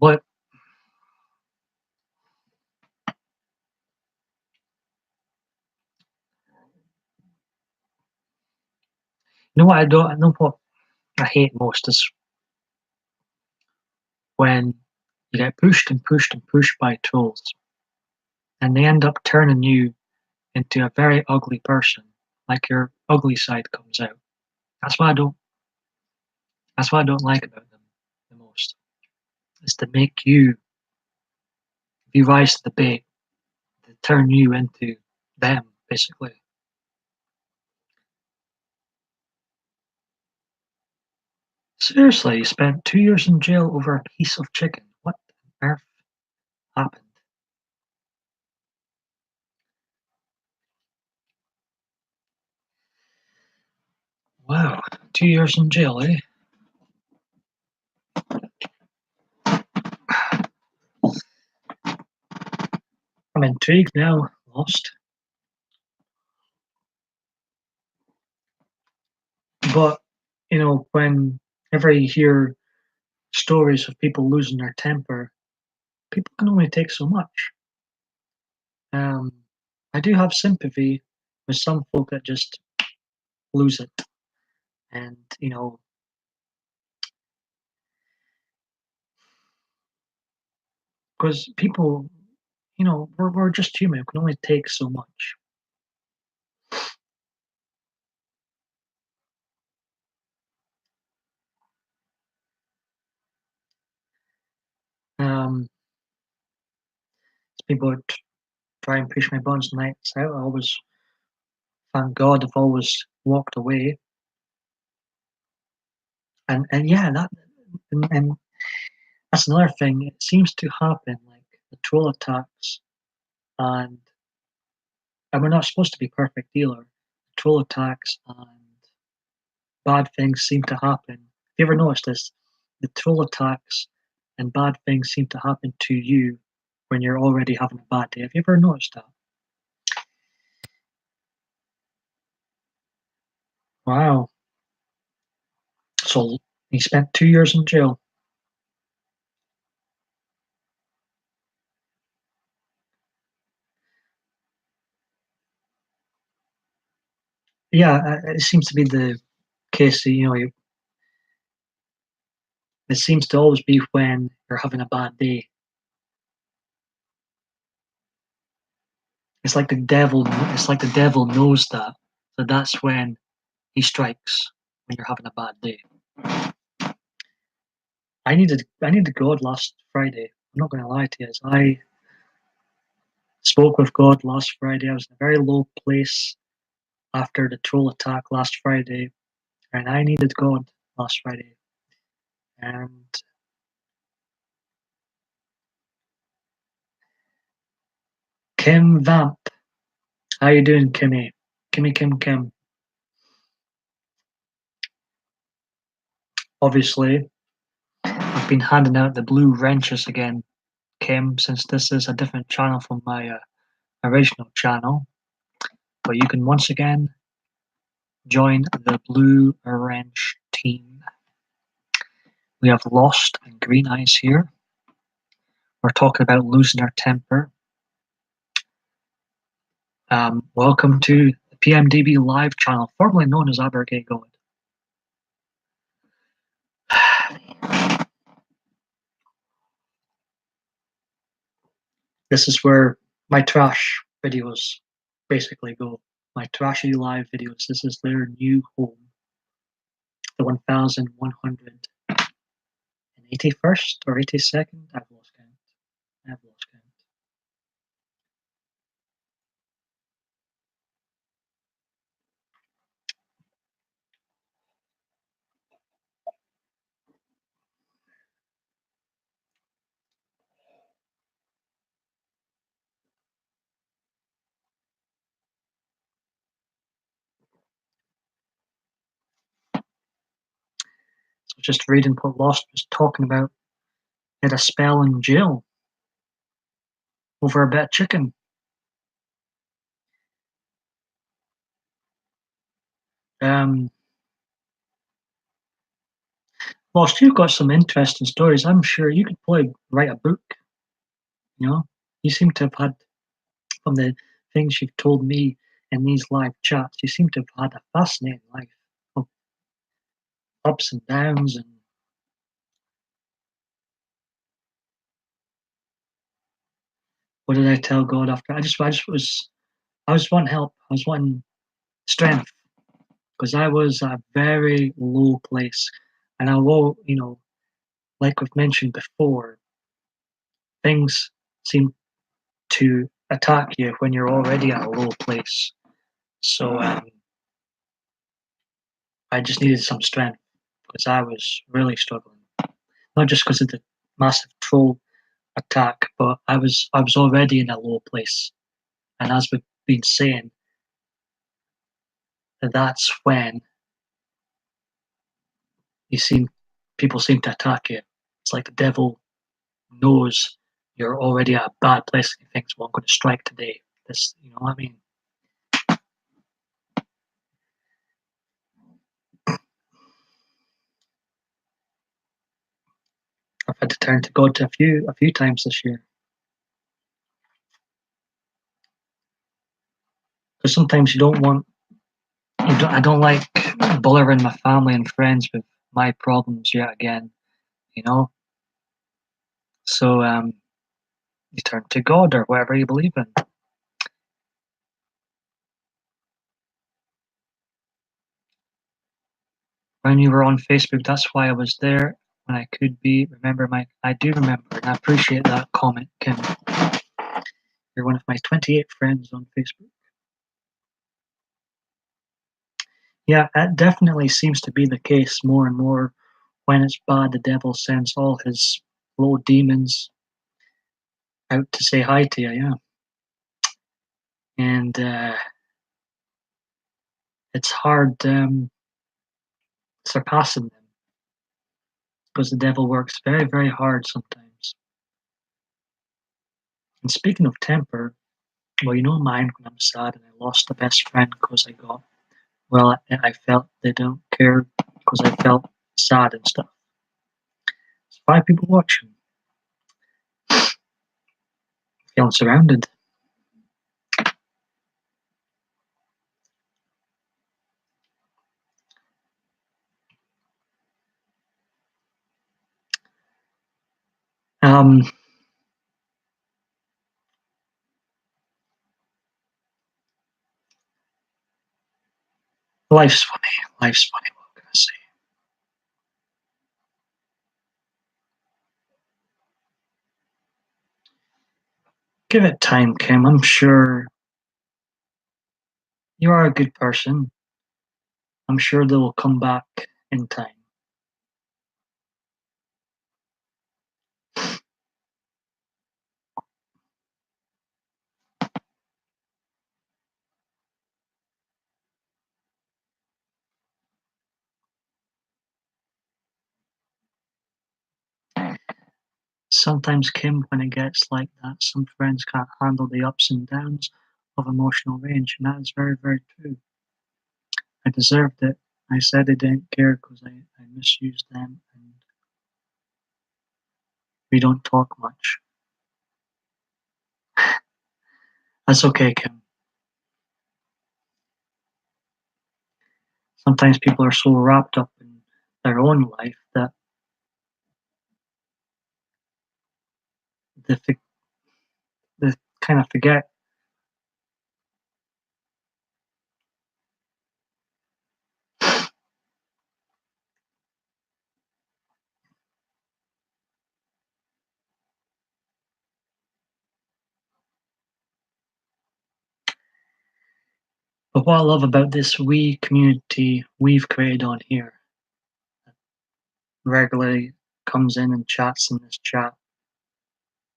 But you know what I know what I hate most is when you get pushed and pushed and pushed by trolls, and they end up turning you into a very ugly person. Like your ugly side comes out. That's what I don't. That's what I don't like about them the most. Is to make you, if you rise to the bait, to turn you into them, basically. Seriously, you spent 2 years in jail over a piece of chicken. What on earth happened? Wow, 2 years in jail, eh? I'm intrigued now. Lost. But, whenever you hear stories of people losing their temper, people can only take so much. Um, I do have sympathy with some folk that just lose it. And, because people, we're just human. We can only take so much. Um, people would try and push my buttons nights out. I always, thank God, I've always walked away. And yeah, and that's another thing. It seems to happen, like the troll attacks, and we're not supposed to be perfect either. Troll attacks and bad things seem to happen. Have you ever noticed this? The troll attacks and bad things seem to happen to you when you're already having a bad day. Have you ever noticed that? Wow. So he spent 2 years in jail. Yeah, it seems to be the case that, it seems to always be when you're having a bad day. It's like the devil knows that. So that's when he strikes, when you're having a bad day. I needed God last Friday. I'm not gonna lie to you. I spoke with God last Friday. I was in a very low place after the troll attack last Friday, and I needed God last Friday. And Kim Vamp, how you doing, Kimmy? Kimmy Kim Kim. Obviously, I've been handing out the blue wrenches again, Kim, since this is a different channel from my original channel. But you can once again join the blue wrench team. We have Lost and Green Eyes here. We're talking about losing our temper. Welcome to the PMDB live channel, formerly known as Abergay God. This is where my trash videos basically go. My trashy live videos. This is their new home. The 1181st or 82nd? I've lost count. I've lost count. So just reading what Lost was talking about. He had a spell in jail over a bit of chicken. Um, Lost, you've got some interesting stories. I'm sure you could probably write a book. You know, you seem to have had, from the things you've told me in these live chats, you seem to have had a fascinating life of ups and downs. And what did I tell God after? I was wanting help. I was wanting strength because I was at a very low place, and I will, like we've mentioned before, things seem to attack you when you're already at a low place. So I just needed some strength because I was really struggling. Not just because of the massive troll attack, but I was already in a low place. And as we've been saying, that's when you seem people seem to attack you. It's like the devil knows you're already at a bad place and he thinks, well, I'm going to strike today. This, you know what I mean? I've had to turn to God a few times this year. Because sometimes you don't want, I don't like bothering my family and friends with my problems yet again, you know? So you turn to God or whatever you believe in. When you were on Facebook, that's why I was there when I could be. Remember, I do remember, and I appreciate that comment, Kim. You're one of my 28 friends on Facebook. Yeah, it definitely seems to be the case more and more. When it's bad, the devil sends all his low demons out to say hi to you, yeah. And it's hard surpassing them because the devil works very, very hard sometimes. And speaking of temper, well, you know mine when I'm sad and I lost a best friend because I felt they don't care because I felt sad and stuff. There's 5 people watching, feeling surrounded. Um, life's funny. Life's funny. What can I say? Give it time, Kim. I'm sure you are a good person. I'm sure they will come back in time. Sometimes, Kim, when it gets like that, some friends can't handle the ups and downs of emotional range, and that is very, very true. I deserved it. I said I didn't care because I misused them, and we don't talk much. That's okay, Kim. Sometimes people are so wrapped up in their own life that they, they kind of forget. But what I love about this wee community we've created on here, regularly comes in and chats in this chat,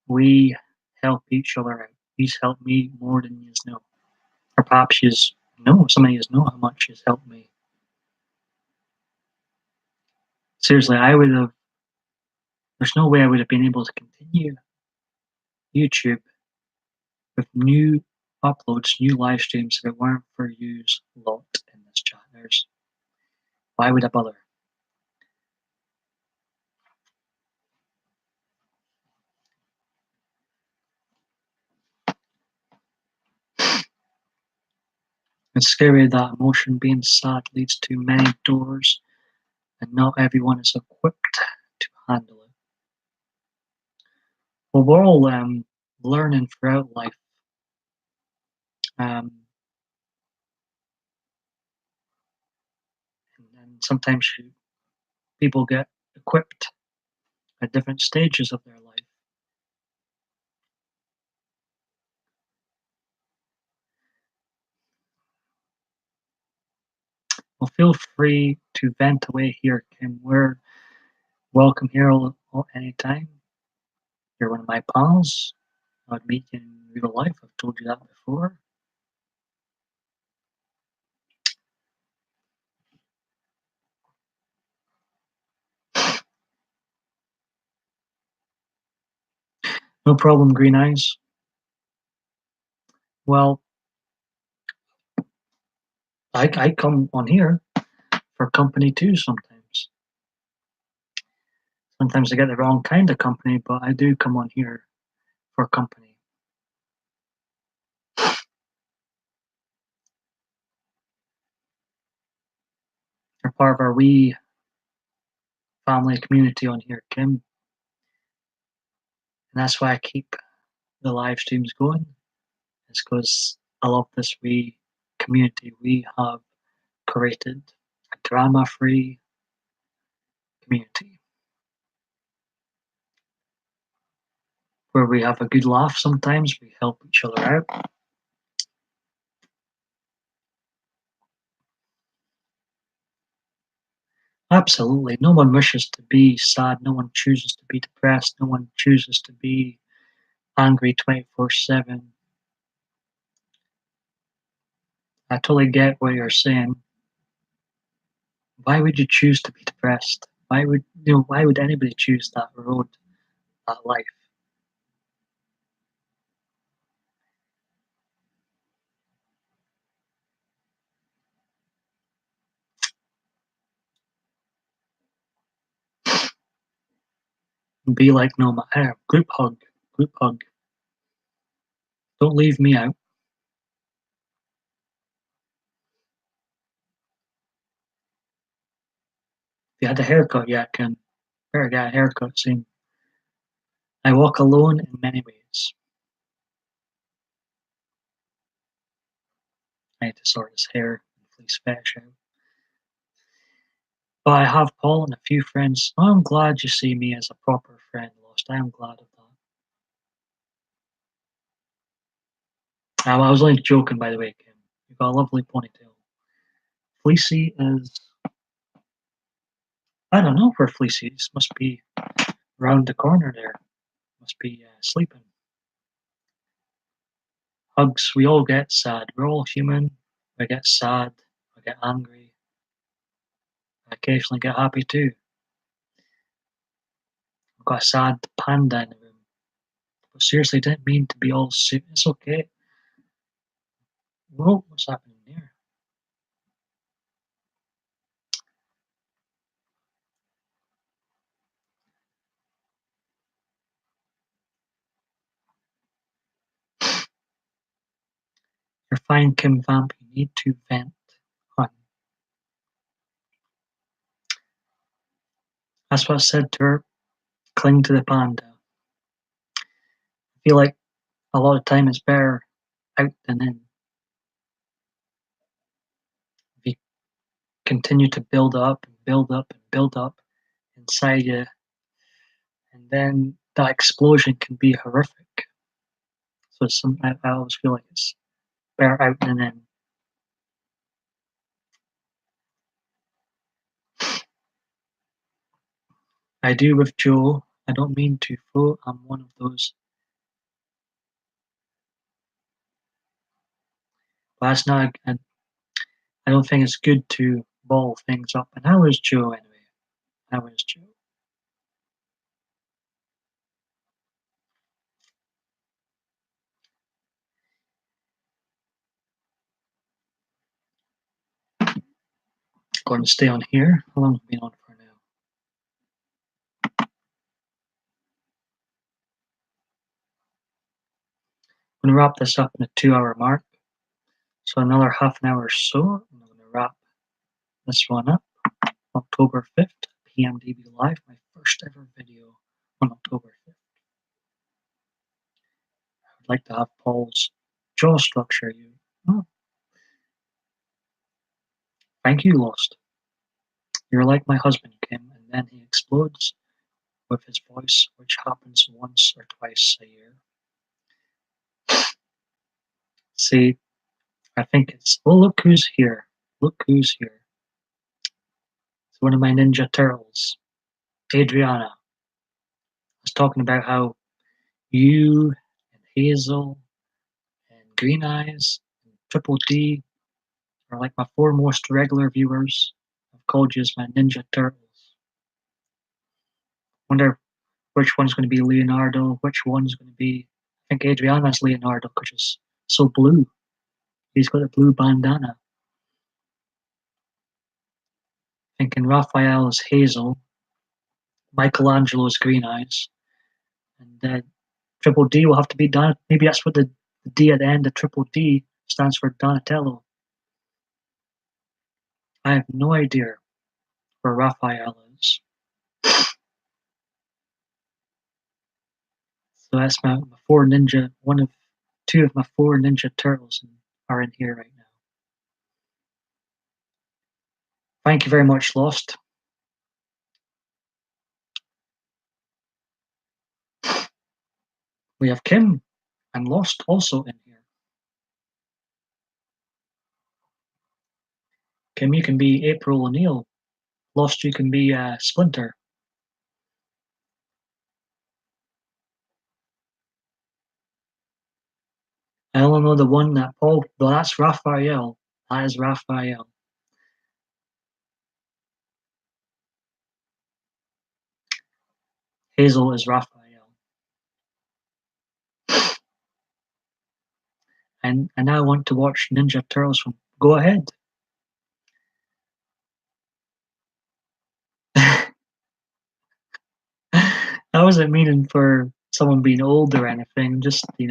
we help each other out. He's helped me more than you know. Or perhaps you know, some of you know how much he's helped me. Seriously, there's no way I would have been able to continue YouTube with new uploads, new live streams if it weren't for you's lot in this chat. Why would I bother? It's scary that emotion being sad leads to many doors, and not everyone is equipped to handle it. Well, we're all learning throughout life. Um, and sometimes people get equipped at different stages of their life. Well, feel free to vent away here, Kim. We're welcome here anytime. You're one of my pals. I'd meet you in real life. I've told you that before. No problem, Green Eyes. Well, I come on here for company too sometimes. Sometimes I get the wrong kind of company, but I do come on here for company. You're part of our wee family community on here, Kim. And that's why I keep the live streams going. It's because I love this wee community we have created. A drama-free community where we have a good laugh sometimes, we help each other out. Absolutely. No one wishes to be sad. No one chooses to be depressed. No one chooses to be angry 24/7. I totally get what you're saying. Why would you choose to be depressed? Why would anybody choose that road, that life? Be like no matter. Group hug. Group hug. Don't leave me out. If you had a haircut yet, Ken, better get a haircut soon. I walk alone in many ways. I need to sort his hair and fleece fetish out. But I have Paul and a few friends. Oh, I'm glad you see me as a proper friend, Lost. I am glad of that. I was only joking, by the way, Kim. You've got a lovely ponytail. Fleecy is. I don't know where Fleecy is. Must be round the corner there. Must be sleeping. Hugs. We all get sad. We're all human. We get sad. We get angry. I occasionally get happy too. I've got a sad panda in the room. But seriously, I didn't mean to be all serious. It's okay. Whoa, what's happening here? You're fine, Kim Vamp. You need to vent. Hun. That's what I said to her. Cling to the panda. I feel like a lot of time it's better out than in. If you continue to build up and build up and build up inside you, and then that explosion can be horrific. So I always feel like it's better out than in. I do with Joe. I don't mean to fool. I'm one of those. But that's not. I don't think it's good to ball things up. And how is Joe anyway? How is Joe? Going to stay on here. How long have we been on for now? I'm going to wrap this up in a 2 hour mark. So another half an hour or so. I'm going to wrap this one up. October 5th, PMDB Live, my first ever video on October 5th. I would like to have Paul's jaw structure. Oh, thank you, Lost. You're like my husband, Kim, and then he explodes with his voice, which happens once or twice a year. See, I think it's, oh, look who's here. Look who's here. one of my Ninja Turtles, Adriana, was talking about how you and Hazel and Green Eyes and Triple D are like my four most regular viewers. I've called you as my Ninja Turtles. Wonder which one's going to be Leonardo, which one's going to be. I think Adriana's Leonardo because she's so blue. He's got a blue bandana. Thinking Raphael is Hazel, Michelangelo is Green Eyes, and Triple D will have to be Don. Maybe that's what the D at the end of Triple D stands for, Donatello. I have no idea where Raphael is. So that's my four ninja. Two of my four Ninja Turtles are in here right now. Thank you very much, Lost. We have Kim and Lost also in here. Kim, you can be April O'Neil. Lost, you can be Splinter. I only know the one that Paul. Well, that's Raphael. That is Raphael. Hazel is Raphael. And I now want to watch Ninja Turtles from. Go ahead. I wasn't meaning for someone being old or anything. Just, would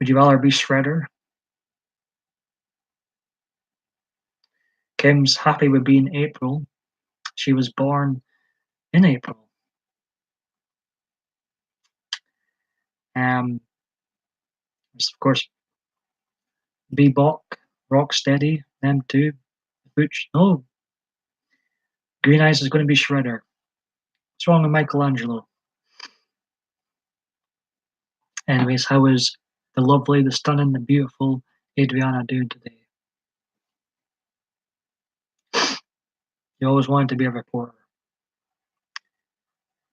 you rather be Shredder? Kim's happy with being April. She was born in April. There's, of course, Bebop, Rocksteady, them two. Butch. No, Green Eyes is going to be Shredder. What's wrong with Michelangelo? Anyways, how is the lovely, the stunning, the beautiful Adriana doing today? You always wanted to be a reporter.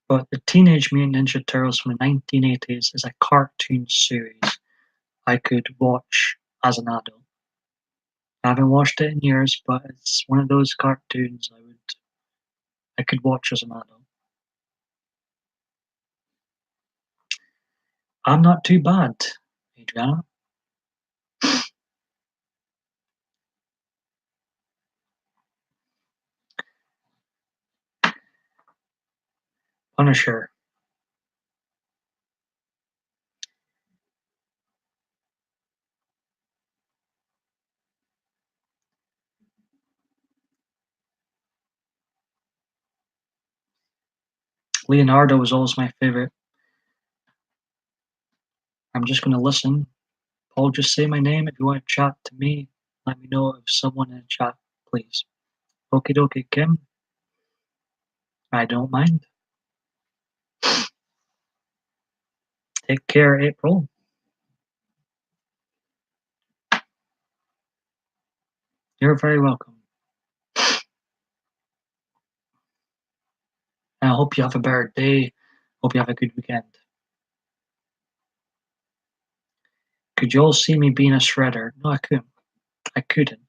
But the Teenage Mutant Ninja Turtles from the 1980s is a cartoon series I could watch as an adult. I haven't watched it in years, but it's one of those cartoons I could watch as an adult. I'm not too bad, Adriana. Punisher. Leonardo was always my favorite. I'm just going to listen. Paul, just say my name. If you want to chat to me, let me know if someone in the chat, please. Okie dokie, Kim. I don't mind. Take care, April. You're very welcome. And I hope you have a better day. Hope you have a good weekend. Could you all see me being a shredder? No, I couldn't. I couldn't.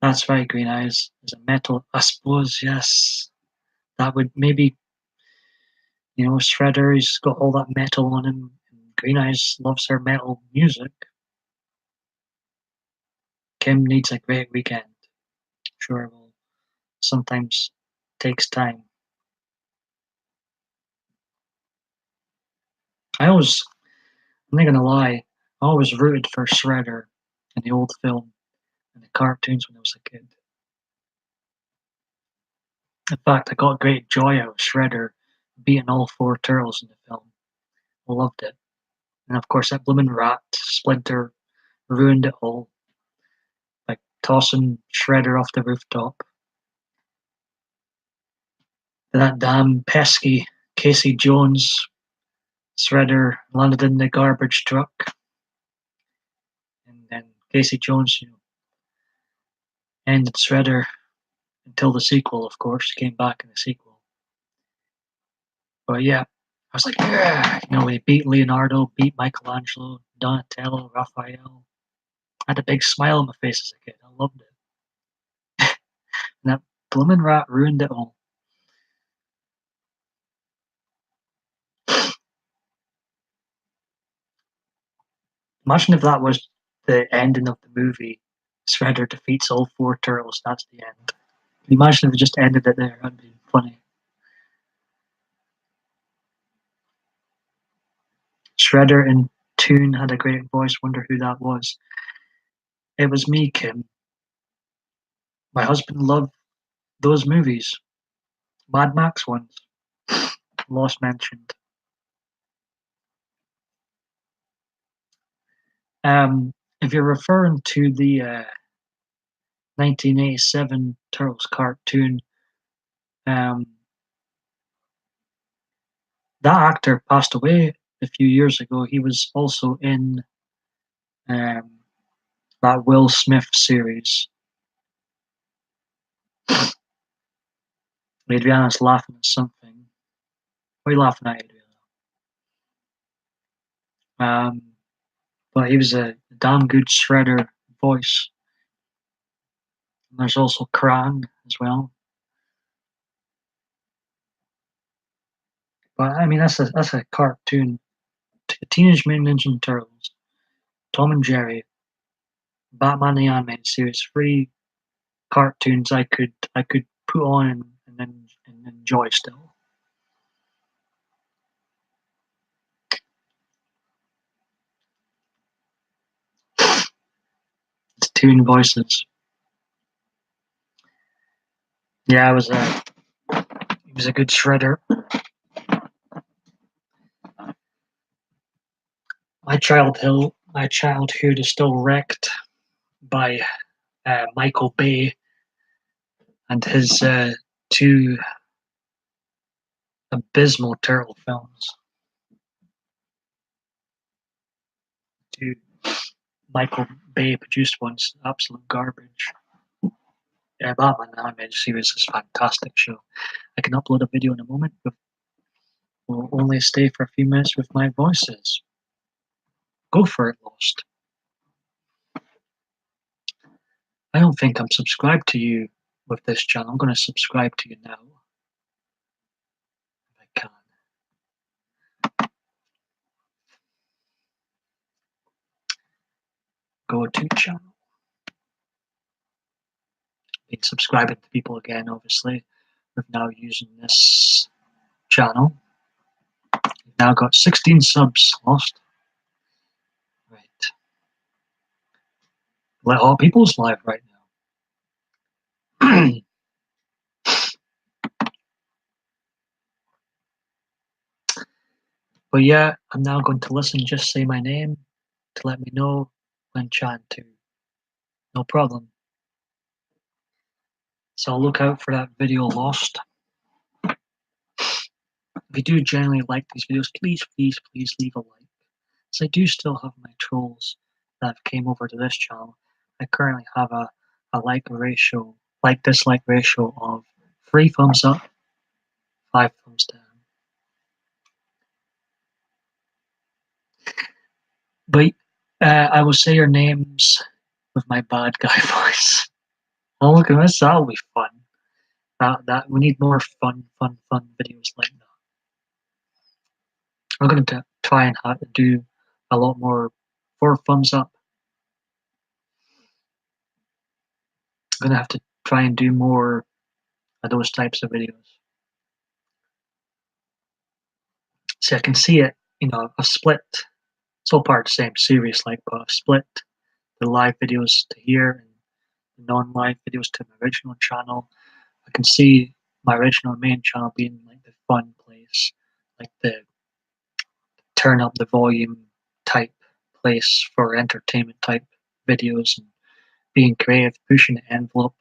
That's right, Green Eyes is a metal. I suppose, yes. That would maybe, Shredder, he's got all that metal on him. And Green Eyes loves her metal music. Kim needs a great weekend. Sure, it will. Sometimes takes time. I'm not gonna lie, I always rooted for Shredder in the old film and the cartoons when I was a kid. In fact, I got great joy out of Shredder beating all four turtles in the film. I loved it. And of course, that bloomin' rat, Splinter, ruined it all by tossing Shredder off the rooftop. And that damn pesky Casey Jones Shredder landed in the garbage truck, and then Casey Jones, ended Shredder until the sequel, of course, came back in the sequel. But yeah, I was like, yeah, he beat Leonardo, beat Michelangelo, Donatello, Raphael. I had a big smile on my face as a kid. I loved it. And that bloomin' rat ruined it all. Imagine if that was the ending of the movie. Shredder defeats all four turtles. That's the end. Imagine if it just ended it there. That'd be funny. Shredder in Toon had a great voice. Wonder who that was. It was me, Kim. My husband loved those movies. Mad Max ones. Lost mentioned. If you're referring to the 1987 Turtles cartoon, um, that actor passed away a few years ago. He was also in um, that Will Smith series. Adriana's laughing at something. What are you laughing at, Adriana? But he was a damn good Shredder voice. And there's also Krang as well. But I mean, that's a cartoon. Teenage Mutant Ninja Turtles, Tom and Jerry, Batman the Animated Series, three cartoons I could put on and enjoy still. It's Toon voices. Yeah, he was a good Shredder. My childhood is still wrecked by Michael Bay and his two abysmal turtle films. Two Michael Bay produced ones, absolute garbage. Yeah, Batman the Animated Series is a fantastic show. I can upload a video in a moment, but will only stay for a few minutes with my voices. Go for it, Lost. I don't think I'm subscribed to you with this channel. I'm going to subscribe to you now. If I can. Go to channel. Been subscribing to people again, obviously. We're now using this channel. We've now got 16 subs, Lost. Right. Let all people's live right now. But yeah, I'm now going to listen, just say my name to let me know when chatting to. No problem. So I'll look out for that video, Lost. If you do generally like these videos, please leave a like. So I do still have my trolls that came over to this channel. I currently have a like dislike ratio of 3 thumbs up, 5 thumbs down. But I will say your names with my bad guy voice. Oh, look at this! That'll be fun. That we need more fun videos like that. I'm going to try and do a lot more 4 thumbs up. I'm going to have to try and do more of those types of videos. See, I can see it. I've split. It's all part of the same series, but I've split the live videos to here and the non-live videos to my original channel. I can see my original main channel being like the fun place, like the turn up the volume type place for entertainment type videos and being creative, pushing the envelope,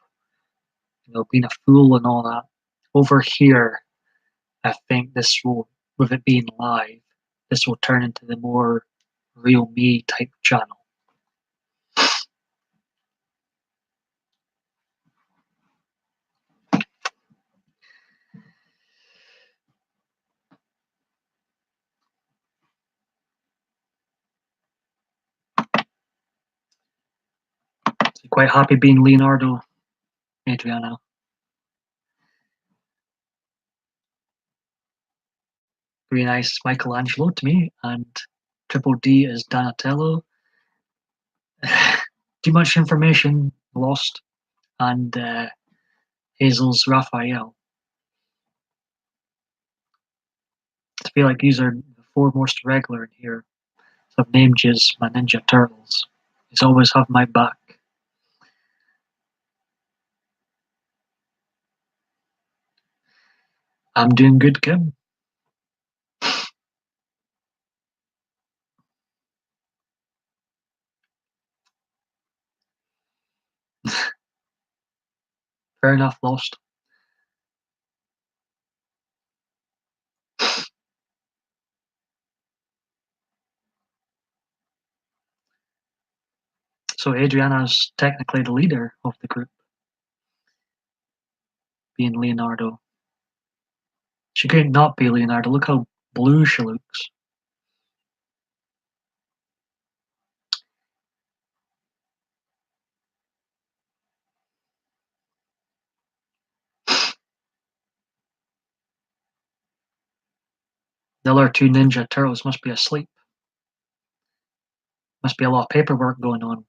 being a fool and all that. Over here, I think with it being live, this will turn into the more real me type channel. So quite happy being Leonardo, Adriana. Green Eyes is Michelangelo to me, and Triple D is Donatello. Too much information lost, and Hazel's Raphael. I feel like these are the four most regular in here. So I've named you as my Ninja Turtles. He's always have my back. I'm doing good, Kim. Fair enough, lost. So Adriana's technically the leader of the group, being Leonardo. She couldn't not be Leonardo. Look how blue she looks. The other two Ninja Turtles must be asleep. Must be a lot of paperwork going on.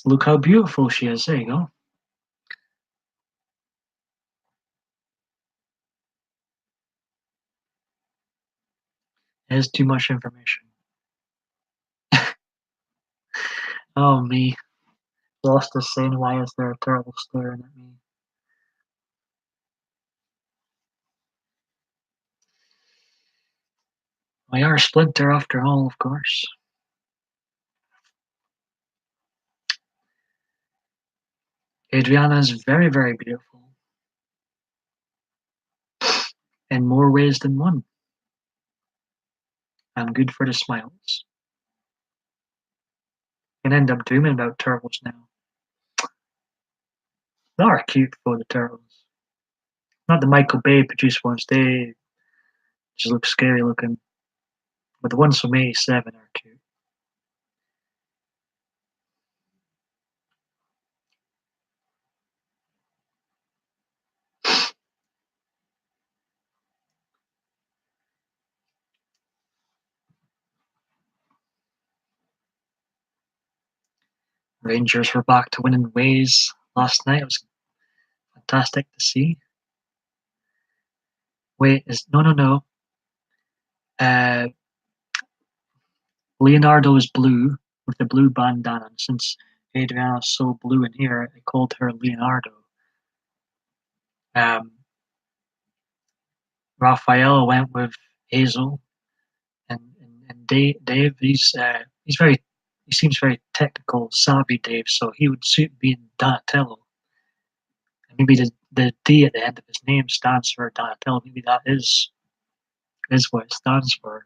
Look how beautiful she is. There you go. There's too much information. Oh, me. Lost is saying, why is there a turtle staring at me? We are Splinter after all, of course. Adriana is very, very beautiful. In more ways than one. I'm good for the smiles. Can end up dreaming about turtles now. They are cute for the turtles. Not the Michael Bay produced ones, they just look scary looking. But the ones from '87 are cute. Rangers were back to winning ways last night. It was fantastic to see. Wait, is no. Uh, Leonardo is blue with the blue bandana. And since Adriana's so blue in here, I called her Leonardo. Um, Raphael went with Hazel, and Dave he's very he seems very technical, savvy Dave, so he would suit being Donatello. And maybe the D at the end of his name stands for Donatello. Maybe that is what it stands for.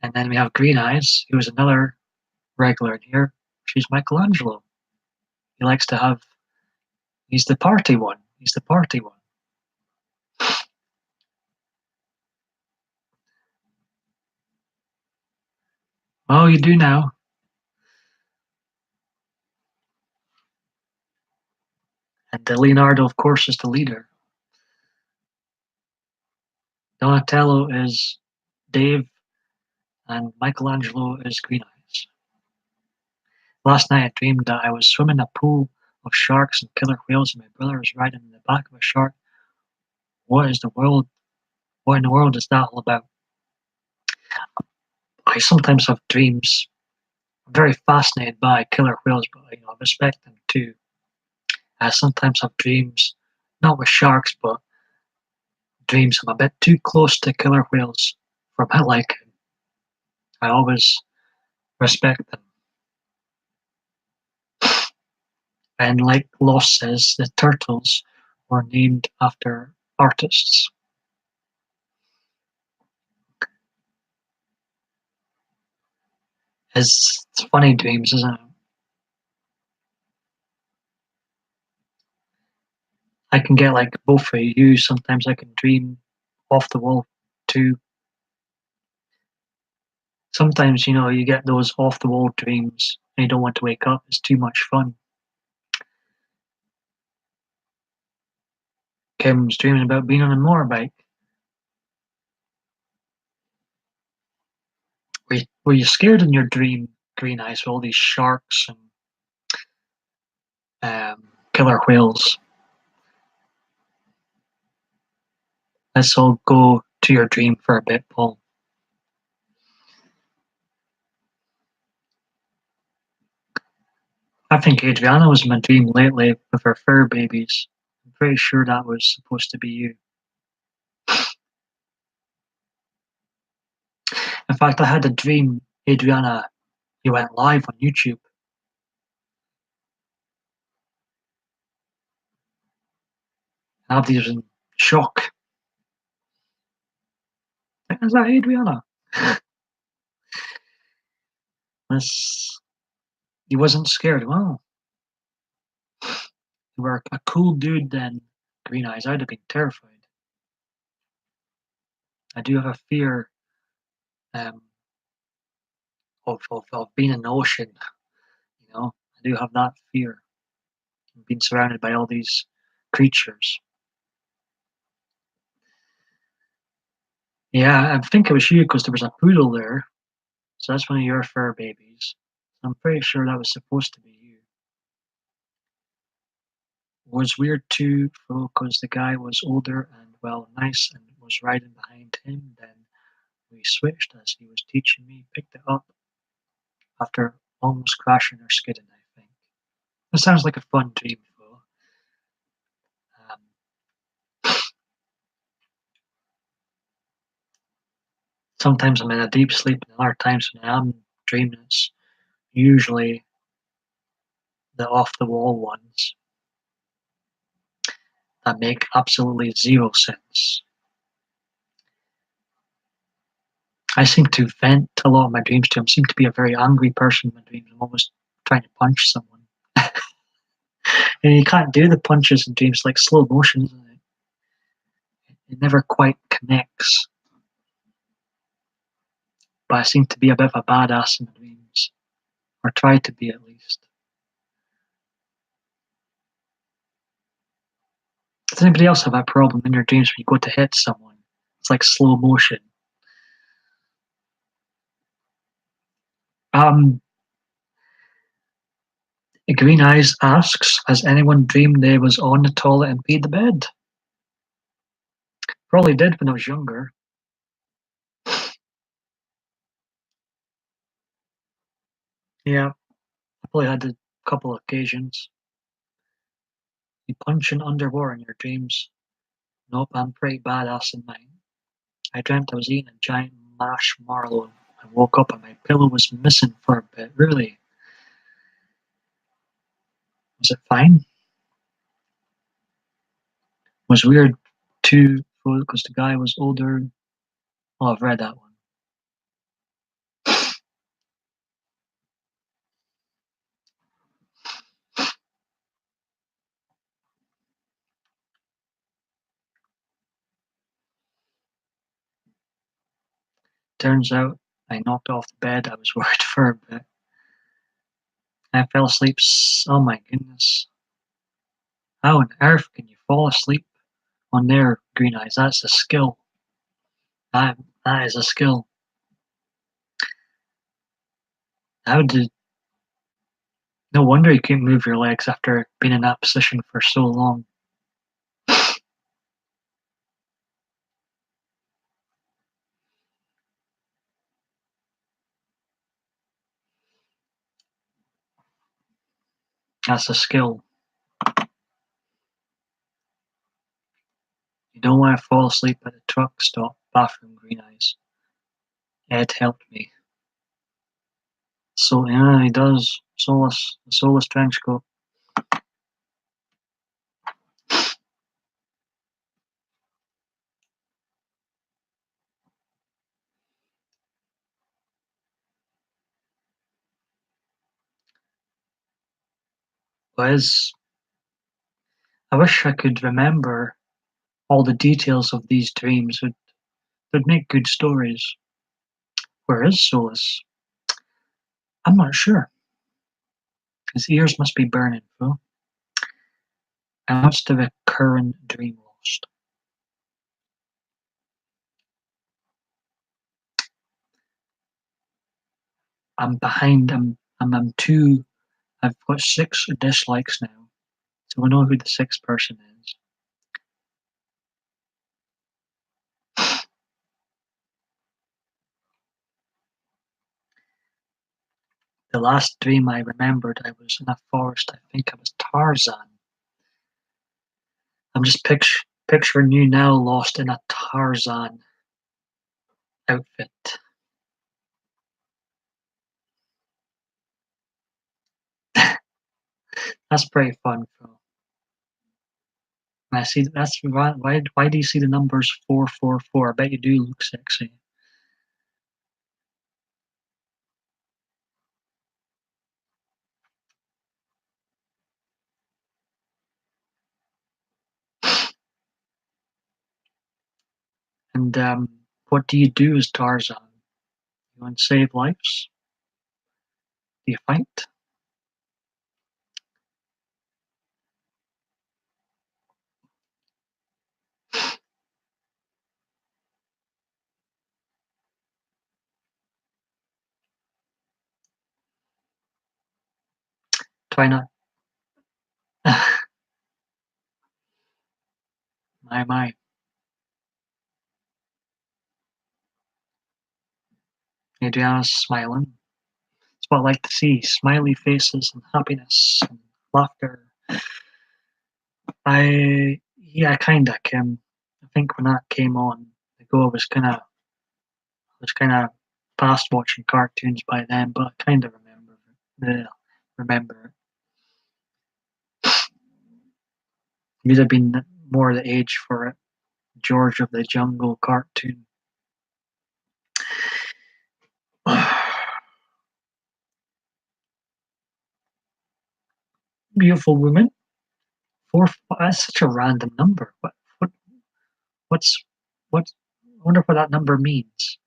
And then we have Green Eyes, who is another regular in here. She's Michelangelo. He likes to have. He's the party one. He's the party one. Oh, you do now. And Leonardo, of course, is the leader. Donatello is Dave, and Michelangelo is Green Eyes. Last night I dreamed that I was swimming in a pool of sharks and killer whales, and my brother was riding in the back of a shark. What is the world? What in the world is that all about? I sometimes have dreams. I'm very fascinated by killer whales, but I respect them too. I sometimes have dreams, not with sharks, but dreams I'm a bit too close to killer whales for my liking. I always respect them. And like Lost says, the turtles were named after artists. It's funny dreams, isn't it? I can get like both of you. Sometimes I can dream off the wall too. Sometimes, you get those off the wall dreams and you don't want to wake up. It's too much fun. Kim's dreaming about being on a motorbike. Were you scared in your dream, Green Eyes, with all these sharks and killer whales? Let's all go to your dream for a bit, Paul. I think Adriana was in my dream lately with her fur babies. I'm pretty sure that was supposed to be you. In fact, I had a dream, Adriana, you went live on YouTube. Abdi was in shock. Is that Adriana? This, he wasn't scared. Wow, you were a cool dude then, Green Eyes. I'd have been terrified. I do have a fear um, of being in the ocean. I do have that fear of being surrounded by all these creatures. Yeah, I think it was you because there was a poodle there. So that's one of your fur babies. I'm pretty sure that was supposed to be you. It was weird too, because the guy was older and well, nice, and was riding behind him. Then we switched as he was teaching me. Picked it up after almost crashing or skidding. I think it sounds like a fun dream, though. Um, Sometimes I'm in a deep sleep, and other times when I am dreaming, it's usually the off-the-wall ones that make absolutely zero sense. I seem to vent a lot of my dreams to. I seem to be a very angry person in my dreams. I'm always trying to punch someone. And you can't do the punches in dreams like slow motion, isn't it? It never quite connects. But I seem to be a bit of a badass in my dreams. Or try to be at least. Does anybody else have that problem in your dreams when you go to hit someone? It's like slow motion. Um, Green Eyes asks, has anyone dreamed they was on the toilet and peed the bed? Probably did when I was younger. Yeah, I probably had a couple of occasions. You punching underwater in your dreams? Nope, I'm pretty badass in mine. I dreamt I was eating a giant marshmallow. I woke up and my pillow was missing for a bit. Really? Was it fine? It was weird too because the guy was older. Oh, I've read that one. Turns out I knocked off the bed. I was worried for a bit. I fell asleep. Oh my goodness. How on earth can you fall asleep on there, Green Eyes? That's a skill. That is a skill. How did No wonder you can't move your legs after being in that position for so long. That's a skill. You don't want to fall asleep at the truck stop bathroom, Green Eyes. Ed helped me. So yeah, he does. Soulless trench coat. was I wish I could remember all the details of these dreams. Would make good stories. Where is Solus? I'm not sure. His ears must be burning, fool. I must have a current dream lost. I'm behind. I'm two. I've got 6 dislikes now, so we know who the sixth person is. The last dream I remembered, I was in a forest. I think I was Tarzan. I'm just picturing you now, lost in a Tarzan outfit. That's pretty fun, Phil. I see. That's why do you see the numbers 444? I bet you do look sexy. And what do you do as Tarzan? You want to save lives? Do you fight? Try not. My. Adriana's smiling. It's what I like to see: smiley faces and happiness and laughter. Yeah, kinda, Kim. I think when that came on, the go I was kind of past watching cartoons by then, but I kind of remember it. You'd have been more the age for it. George of the Jungle cartoon. Beautiful woman. Four. That's such a random number. What? What's? What? I wonder what that number means.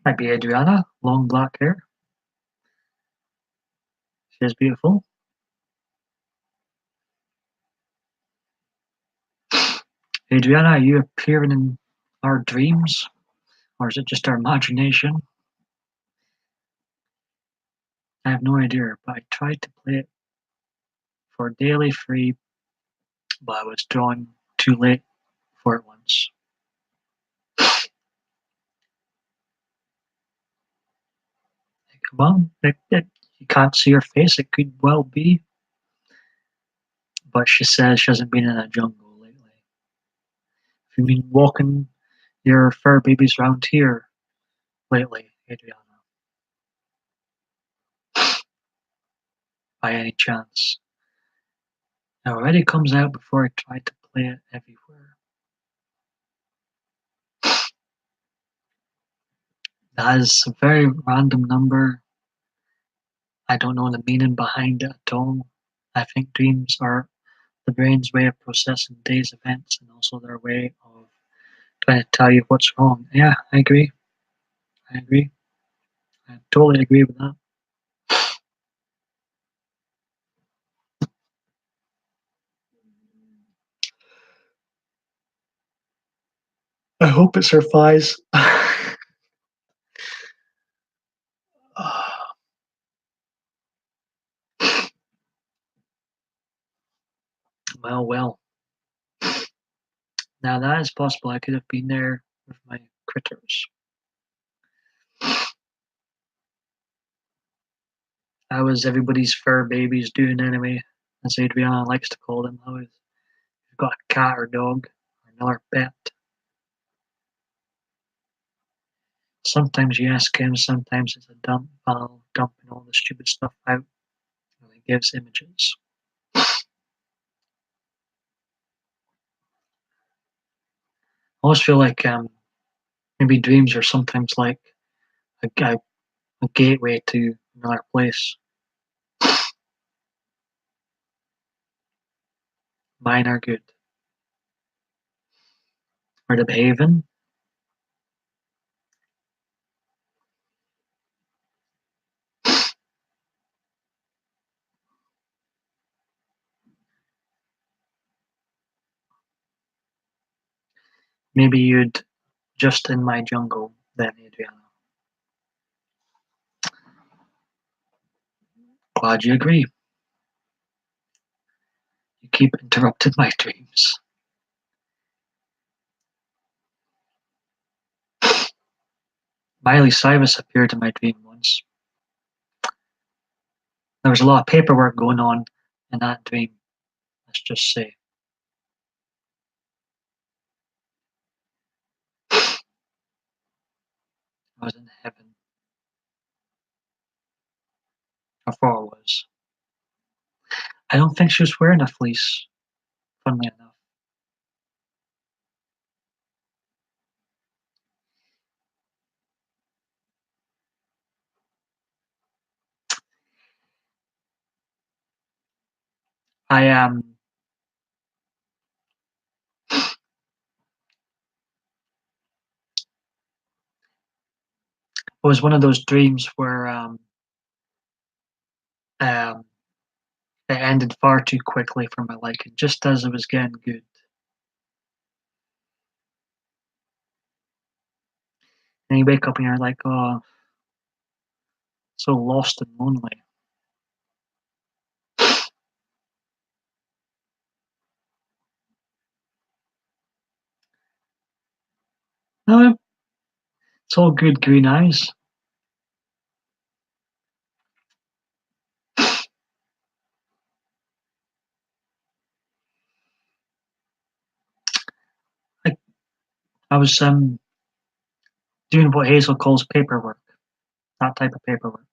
Might be Adriana. Long black hair. She is beautiful. Adriana, are you appearing in our dreams, or is it just our imagination? I have no idea, but I tried to play it for daily free, but I was drawn too late for it once. Come on, you can't see her face. It could well be, but she says she hasn't been in a jungle lately. Have you been walking your fur babies around here lately, Adriana? By any chance? It already comes out before I try to play it everywhere. That is a very random number. I don't know the meaning behind it at all. I think dreams are the brain's way of processing day's events and also their way of trying to tell you what's wrong. Yeah, I agree. I agree. I totally agree with that. I hope it survives. Well, well. Now that is possible. I could have been there with my critters. How was everybody's fur babies doing anyway? As Adriana likes to call them. How is you've got a cat or dog or another pet? Sometimes you ask him, sometimes it's a dump file dumping all the stupid stuff out. And it gives images. almost feel like maybe dreams are sometimes like a gateway to another place. Mine are good. Are they behaving? Maybe you'd just in my jungle then, Adriana. Glad you agree. You keep interrupting my dreams. Miley Cyrus appeared in my dream once. There was a lot of paperwork going on in that dream, let's just say. I was in heaven. I thought I was. I don't think she was wearing a fleece, funnily enough. I it was one of those dreams where um, it ended far too quickly for my liking, just as it was getting good. And you wake up and you're like, oh, so lost and lonely. No, it's all good green eyes. I, I was doing what Hazel calls paperwork, that type of paperwork.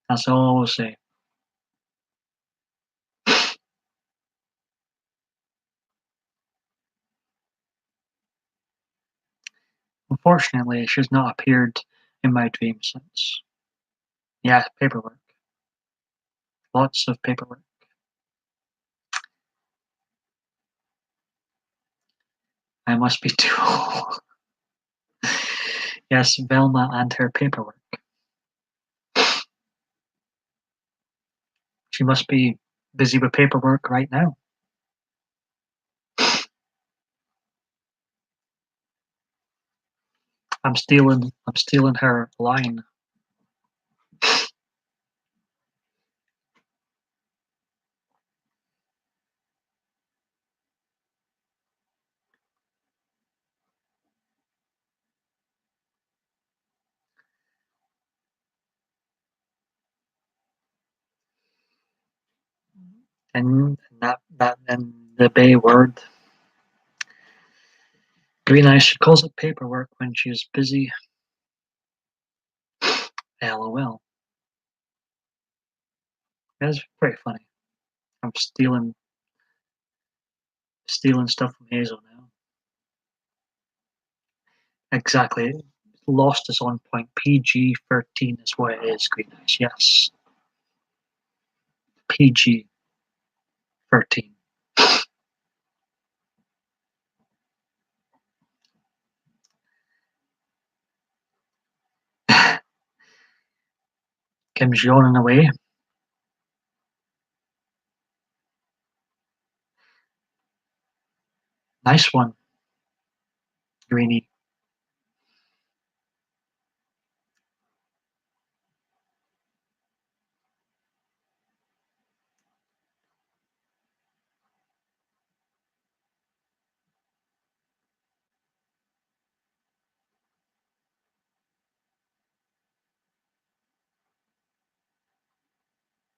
That's all I always say. Unfortunately, she's not appeared in my dreams since. Yeah, paperwork. Lots of paperwork. I must be too old. Yes, Velma and her paperwork. She must be busy with paperwork right now. I'm stealing her line. And that and the Bay word. Green Eyes, she calls it paperwork when she's busy. LOL. That's pretty funny. I'm stealing stuff from Hazel now. Exactly. Lost is on point. PG-13 is what it is, Green Eyes. Yes. PG-13. Kim's yawning away. Nice one, Greenie.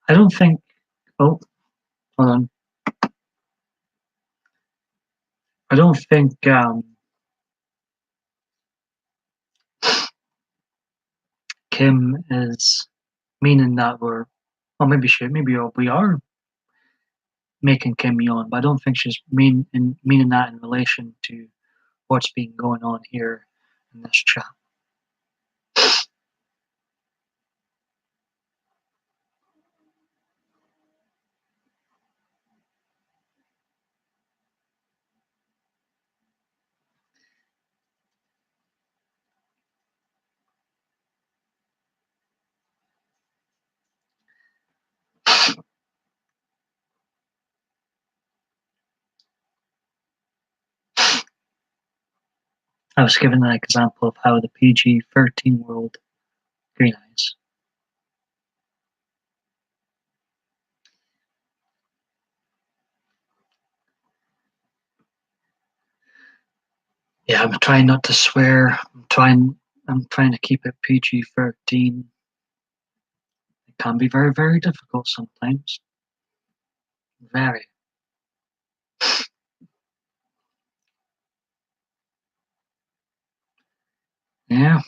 I don't think. Oh, hold on. I don't think Kim is meaning that we're. Well, maybe we are making Kim yawn, but I don't think she's meaning that in relation to what's been going on here in this chat. I was given an example of how the PG-13 world green eyes. Yeah, I'm trying not to swear. I'm trying to keep it PG-13. It can be very, very difficult sometimes. Very. Yeah.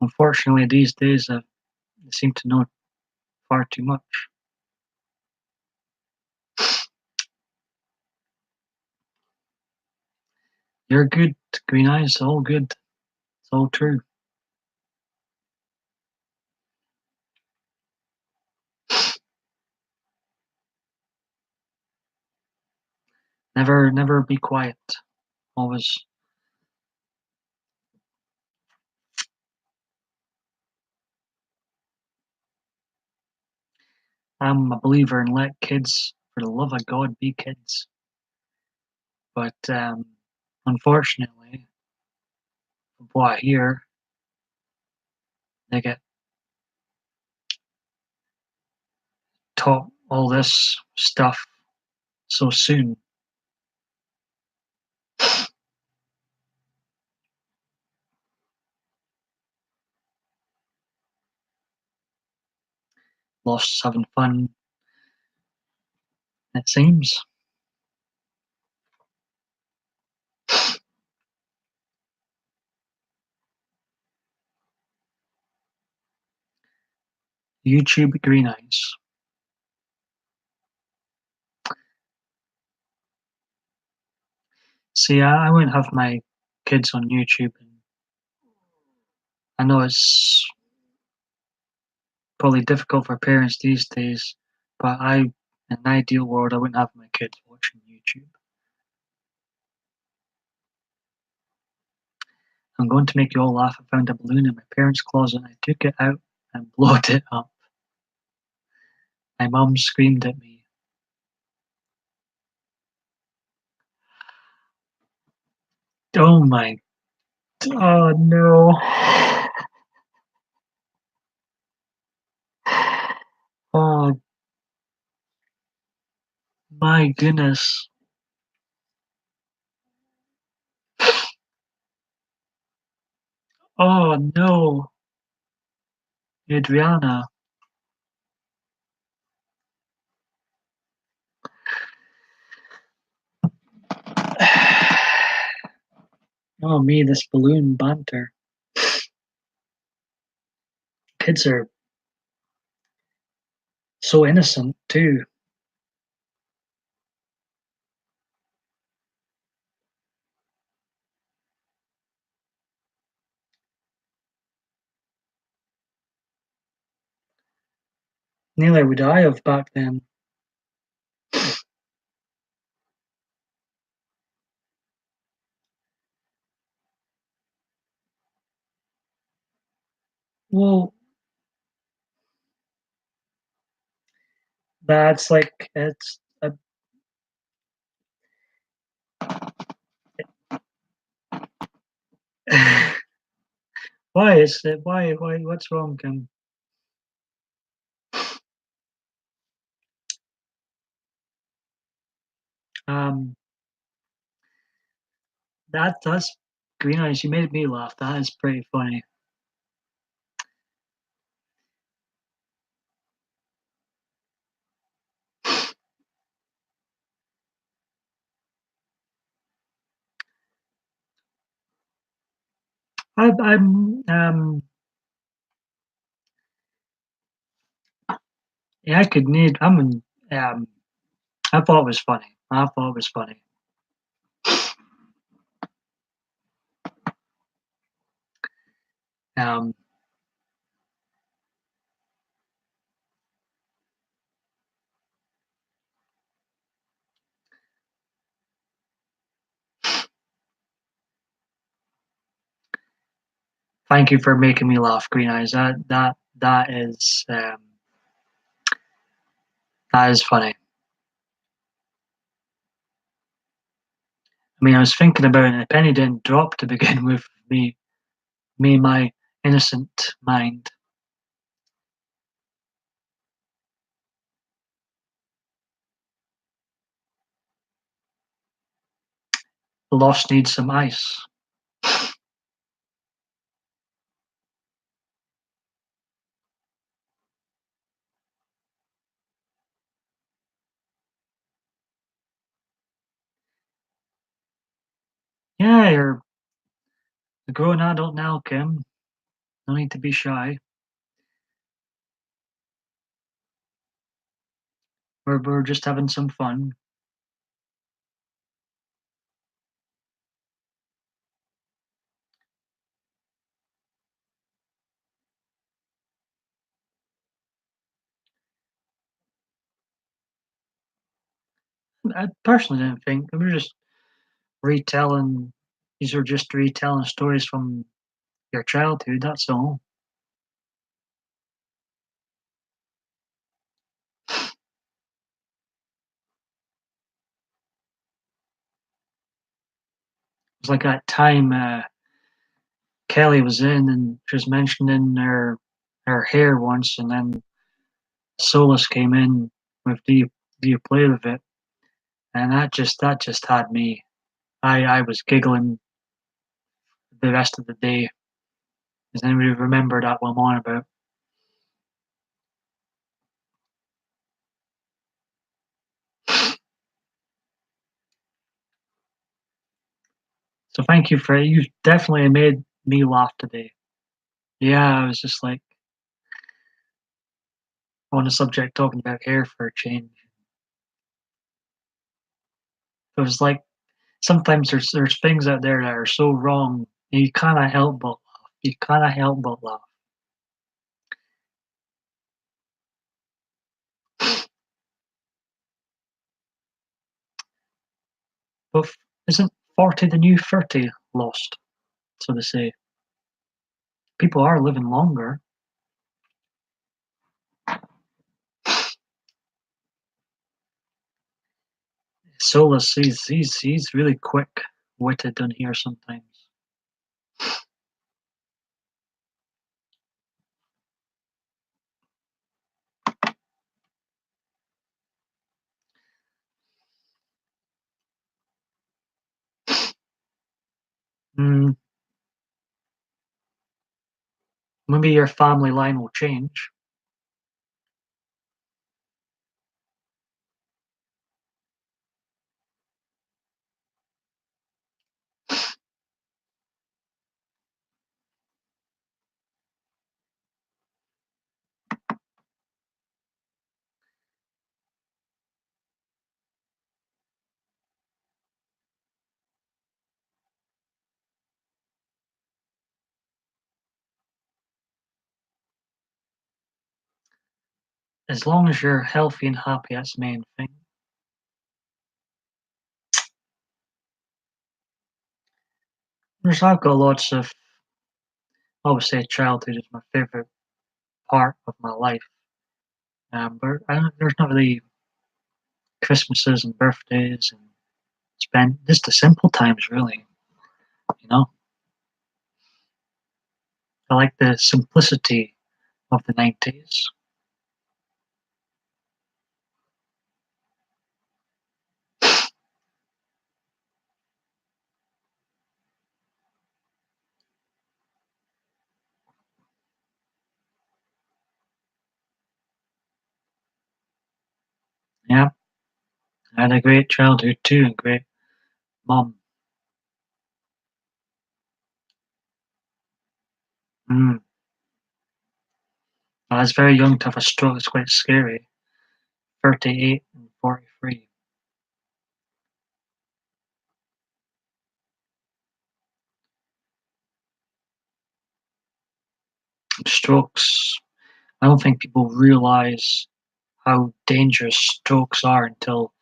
Unfortunately, these days I seem to know far too much. You're good, green eyes. All good. It's all true. Never be quiet. Always. I'm a believer in let kids, for the love of God, be kids. But unfortunately, from what I hear, they get taught all this stuff so soon. Lost having fun, it seems. YouTube green eyes. See, I won't have my kids on YouTube, and I know it's probably difficult for parents these days, but in an ideal world, I wouldn't have my kids watching YouTube. I'm going to make you all laugh. I found a balloon in my parents' closet and I took it out and blowed it up. My mum screamed at me. Oh my, oh no. Oh my goodness. Oh no, Adriana. Oh me, this balloon banter. Kids are so innocent too. Nearly would I have back then. Well, that's like it's a, why is it why what's wrong, Kim? Um that's green eyes, you made me laugh. That is pretty funny. I'm yeah, I could need I'm in, I thought it was funny. I thought it was funny. Um, Thank you for making me laugh, Green Eyes. That is funny. I mean, I was thinking about it, and the penny didn't drop to begin with. Me, my innocent mind. Lost needs some ice. Yeah, you're a grown adult now, Kim. No need to be shy. We're just having some fun. I personally didn't think we were just retelling. These are just retelling stories from your childhood. That's all. It's like that time Kelly was in, and she was mentioning her hair once, and then Solus came in with do you play with it? And that just had me. I was giggling the rest of the day. Does anybody remember that one I'm on about? So thank you for you definitely made me laugh today. Yeah, I was just like on the subject talking about hair for a change. It was like sometimes there's things out there that are so wrong you cannot help but laugh. You cannot help but laugh. But isn't 40 the new 30 lost? So they say. People are living longer. Solus, he's really quick witted on here sometimes. Mm, maybe your family line will change. As long as you're healthy and happy, that's the main thing. I've got lots of, I would say childhood is my favorite part of my life. But there's not really Christmases and birthdays and spend just the simple times really, you know. I like the simplicity of the 90s. Yeah, I had a great childhood too, and great mom. Mm. I was very young to have a stroke. It's quite scary. 38 and 43. Strokes. I don't think people realize how dangerous strokes are until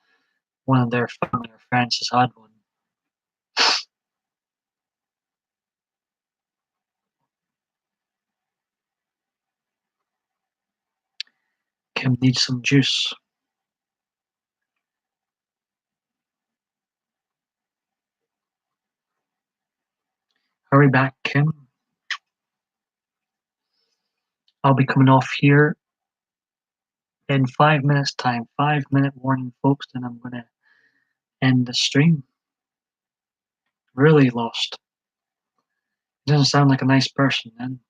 one of their family or friends has had one. Kim needs some juice. Hurry back, Kim. I'll be coming off here in 5 minutes time. 5 minute warning, folks, then I'm gonna end the stream. Really lost. Doesn't sound like a nice person then.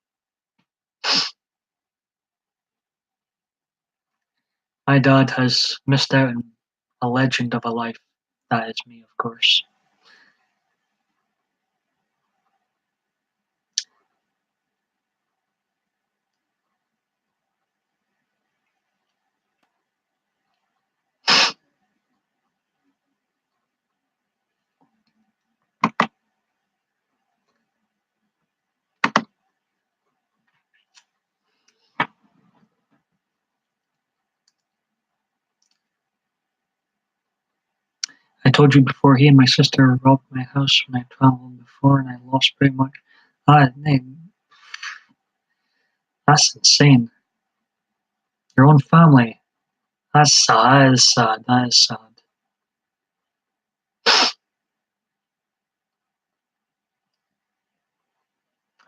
My dad has missed out on a legend of a life. That is me, of course. I told you before, he and my sister robbed my house when I traveled before, and I lost pretty much. Ah, that's insane. Your own family. That's sad. That is sad. That is sad.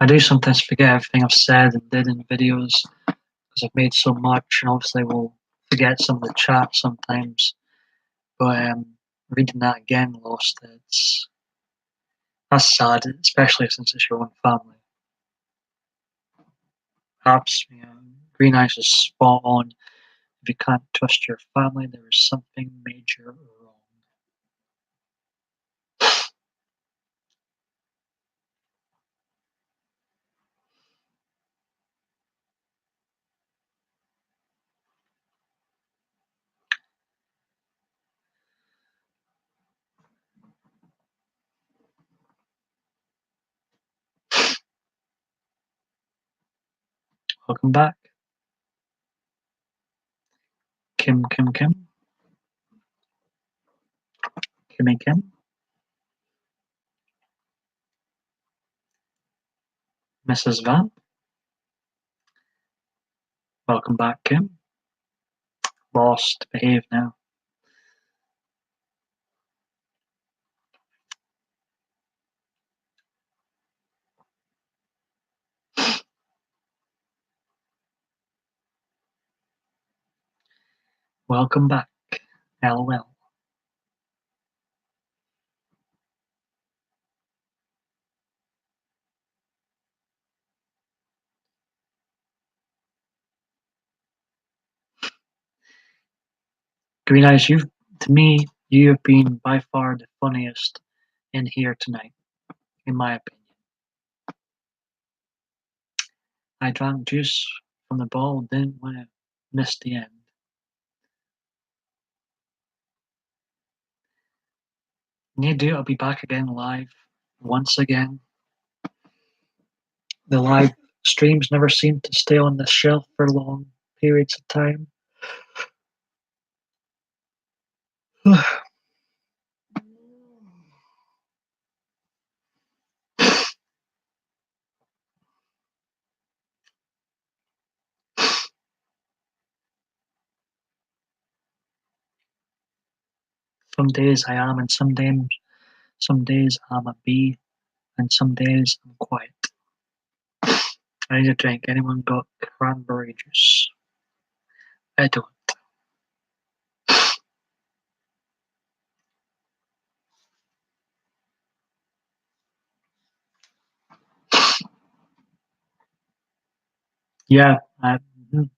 I do sometimes forget everything I've said and did in videos because I've made so much, and obviously we'll forget some of the chat sometimes. But reading that again, lost. That's sad, especially since it's your own family. Perhaps Green Ice is spot on. If you can't trust your family, there is something major wrong. Welcome back, Kim, Kim, Kim, Kimmy, Kim, Mrs. Van. Welcome back, Kim. Lost, behave now. Welcome back, LOL. Green Eyes, to me, you have been by far the funniest in here tonight, in my opinion. I drank juice from the bottle, didn't want to miss the end. Need to do, I'll be back again live once again. The live streams never seem to stay on the shelf for long periods of time. Some days I am, and some days I'm a bee, and some days I'm quiet. I need a drink. Anyone got cranberry juice? I don't. Yeah, mhm.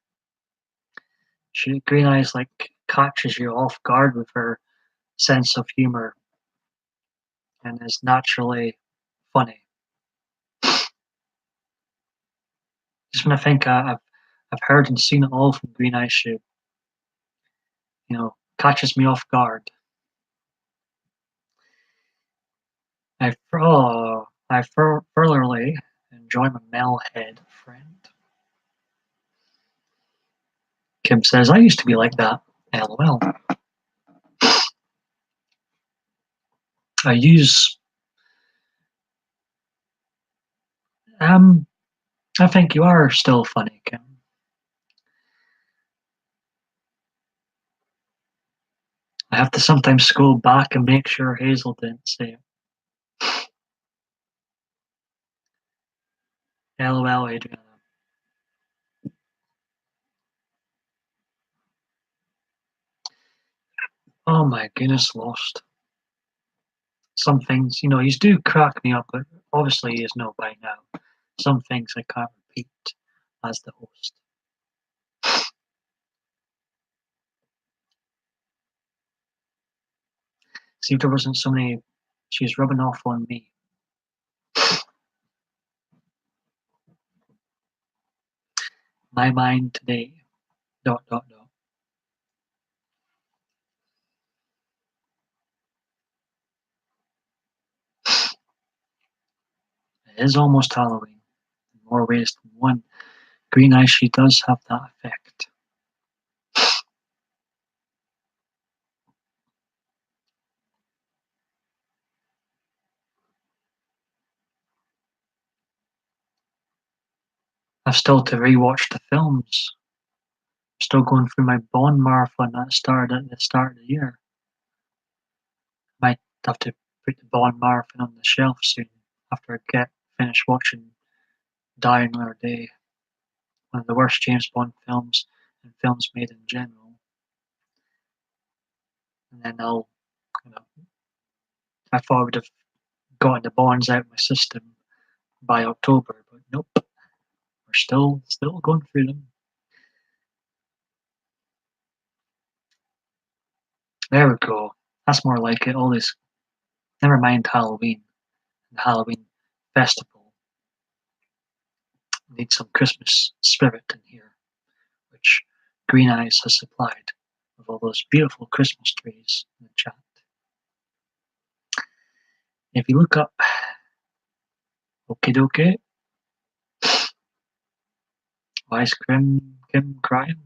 Green Eyes like catches you off guard with her sense of humor and is naturally funny. Just when I think I've heard and seen it all from Green Eyes, she catches me off guard. I thoroughly enjoy my male head friend. Kim says, I used to be like that. LOL. I use, I think you are still funny, Kim. I have to sometimes scroll back and make sure Hazel didn't say it. LOL, Adriana. Oh my goodness, Lost. Some things, you do crack me up, but obviously you know by now. Some things I can't repeat as the host. See if there wasn't so many, she's rubbing off on me. My mind today, ... It is almost Halloween, in more ways than one. Green Eye, she does have that effect. I've still to rewatch the films. I'm still going through my Bond marathon that started at the start of the year. Might have to put the Bond marathon on the shelf soon after I get finished watching Die Another Day, one of the worst James Bond films and films made in general. And then you know, I thought I would have gotten the Bonds out of my system by October, but nope, we're still going through them. There we go. That's more like it. All this. Never mind Halloween and Halloween festival. We need some Christmas spirit in here, which Green Eyes has supplied with all those beautiful Christmas trees in the chat. If you look up, okie dokie, why is Kim crying?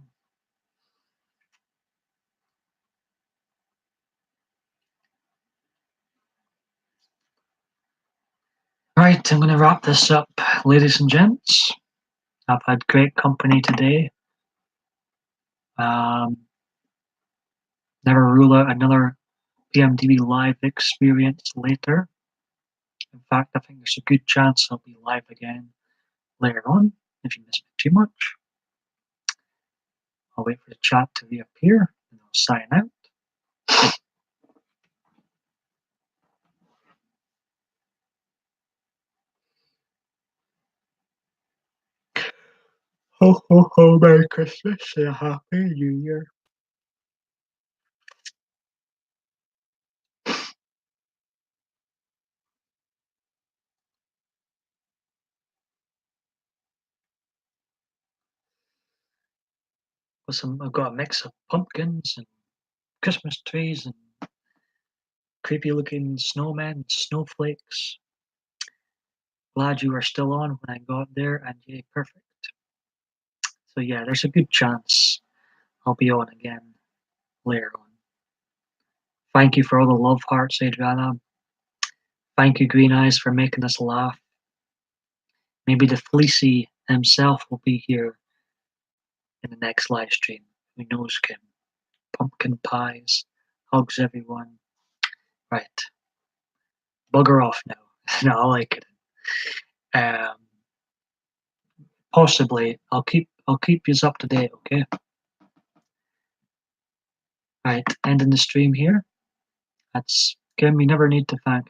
Right, I'm going to wrap this up, ladies and gents. I've had great company today. Never rule out another PMDB live experience later. In fact, I think there's a good chance I'll be live again later on if you miss me too much. I'll wait for the chat to reappear and I'll sign out. Ho, ho, ho, Merry Christmas and a Happy New Year. I've got a mix of pumpkins and Christmas trees and creepy looking snowmen, snowflakes. Glad you were still on when I got there, and yay, perfect. So yeah, there's a good chance I'll be on again later on. Thank you for all the love hearts, Adriana. Thank you, Green Eyes, for making us laugh. Maybe the Fleecy himself will be here in the next live stream. Who knows, Kim? Pumpkin pies, hugs everyone. Right. Bugger off now. No, I like it. Possibly. I'll keep you up to date, okay? Right, ending the stream here. That's Kim, you never need to thank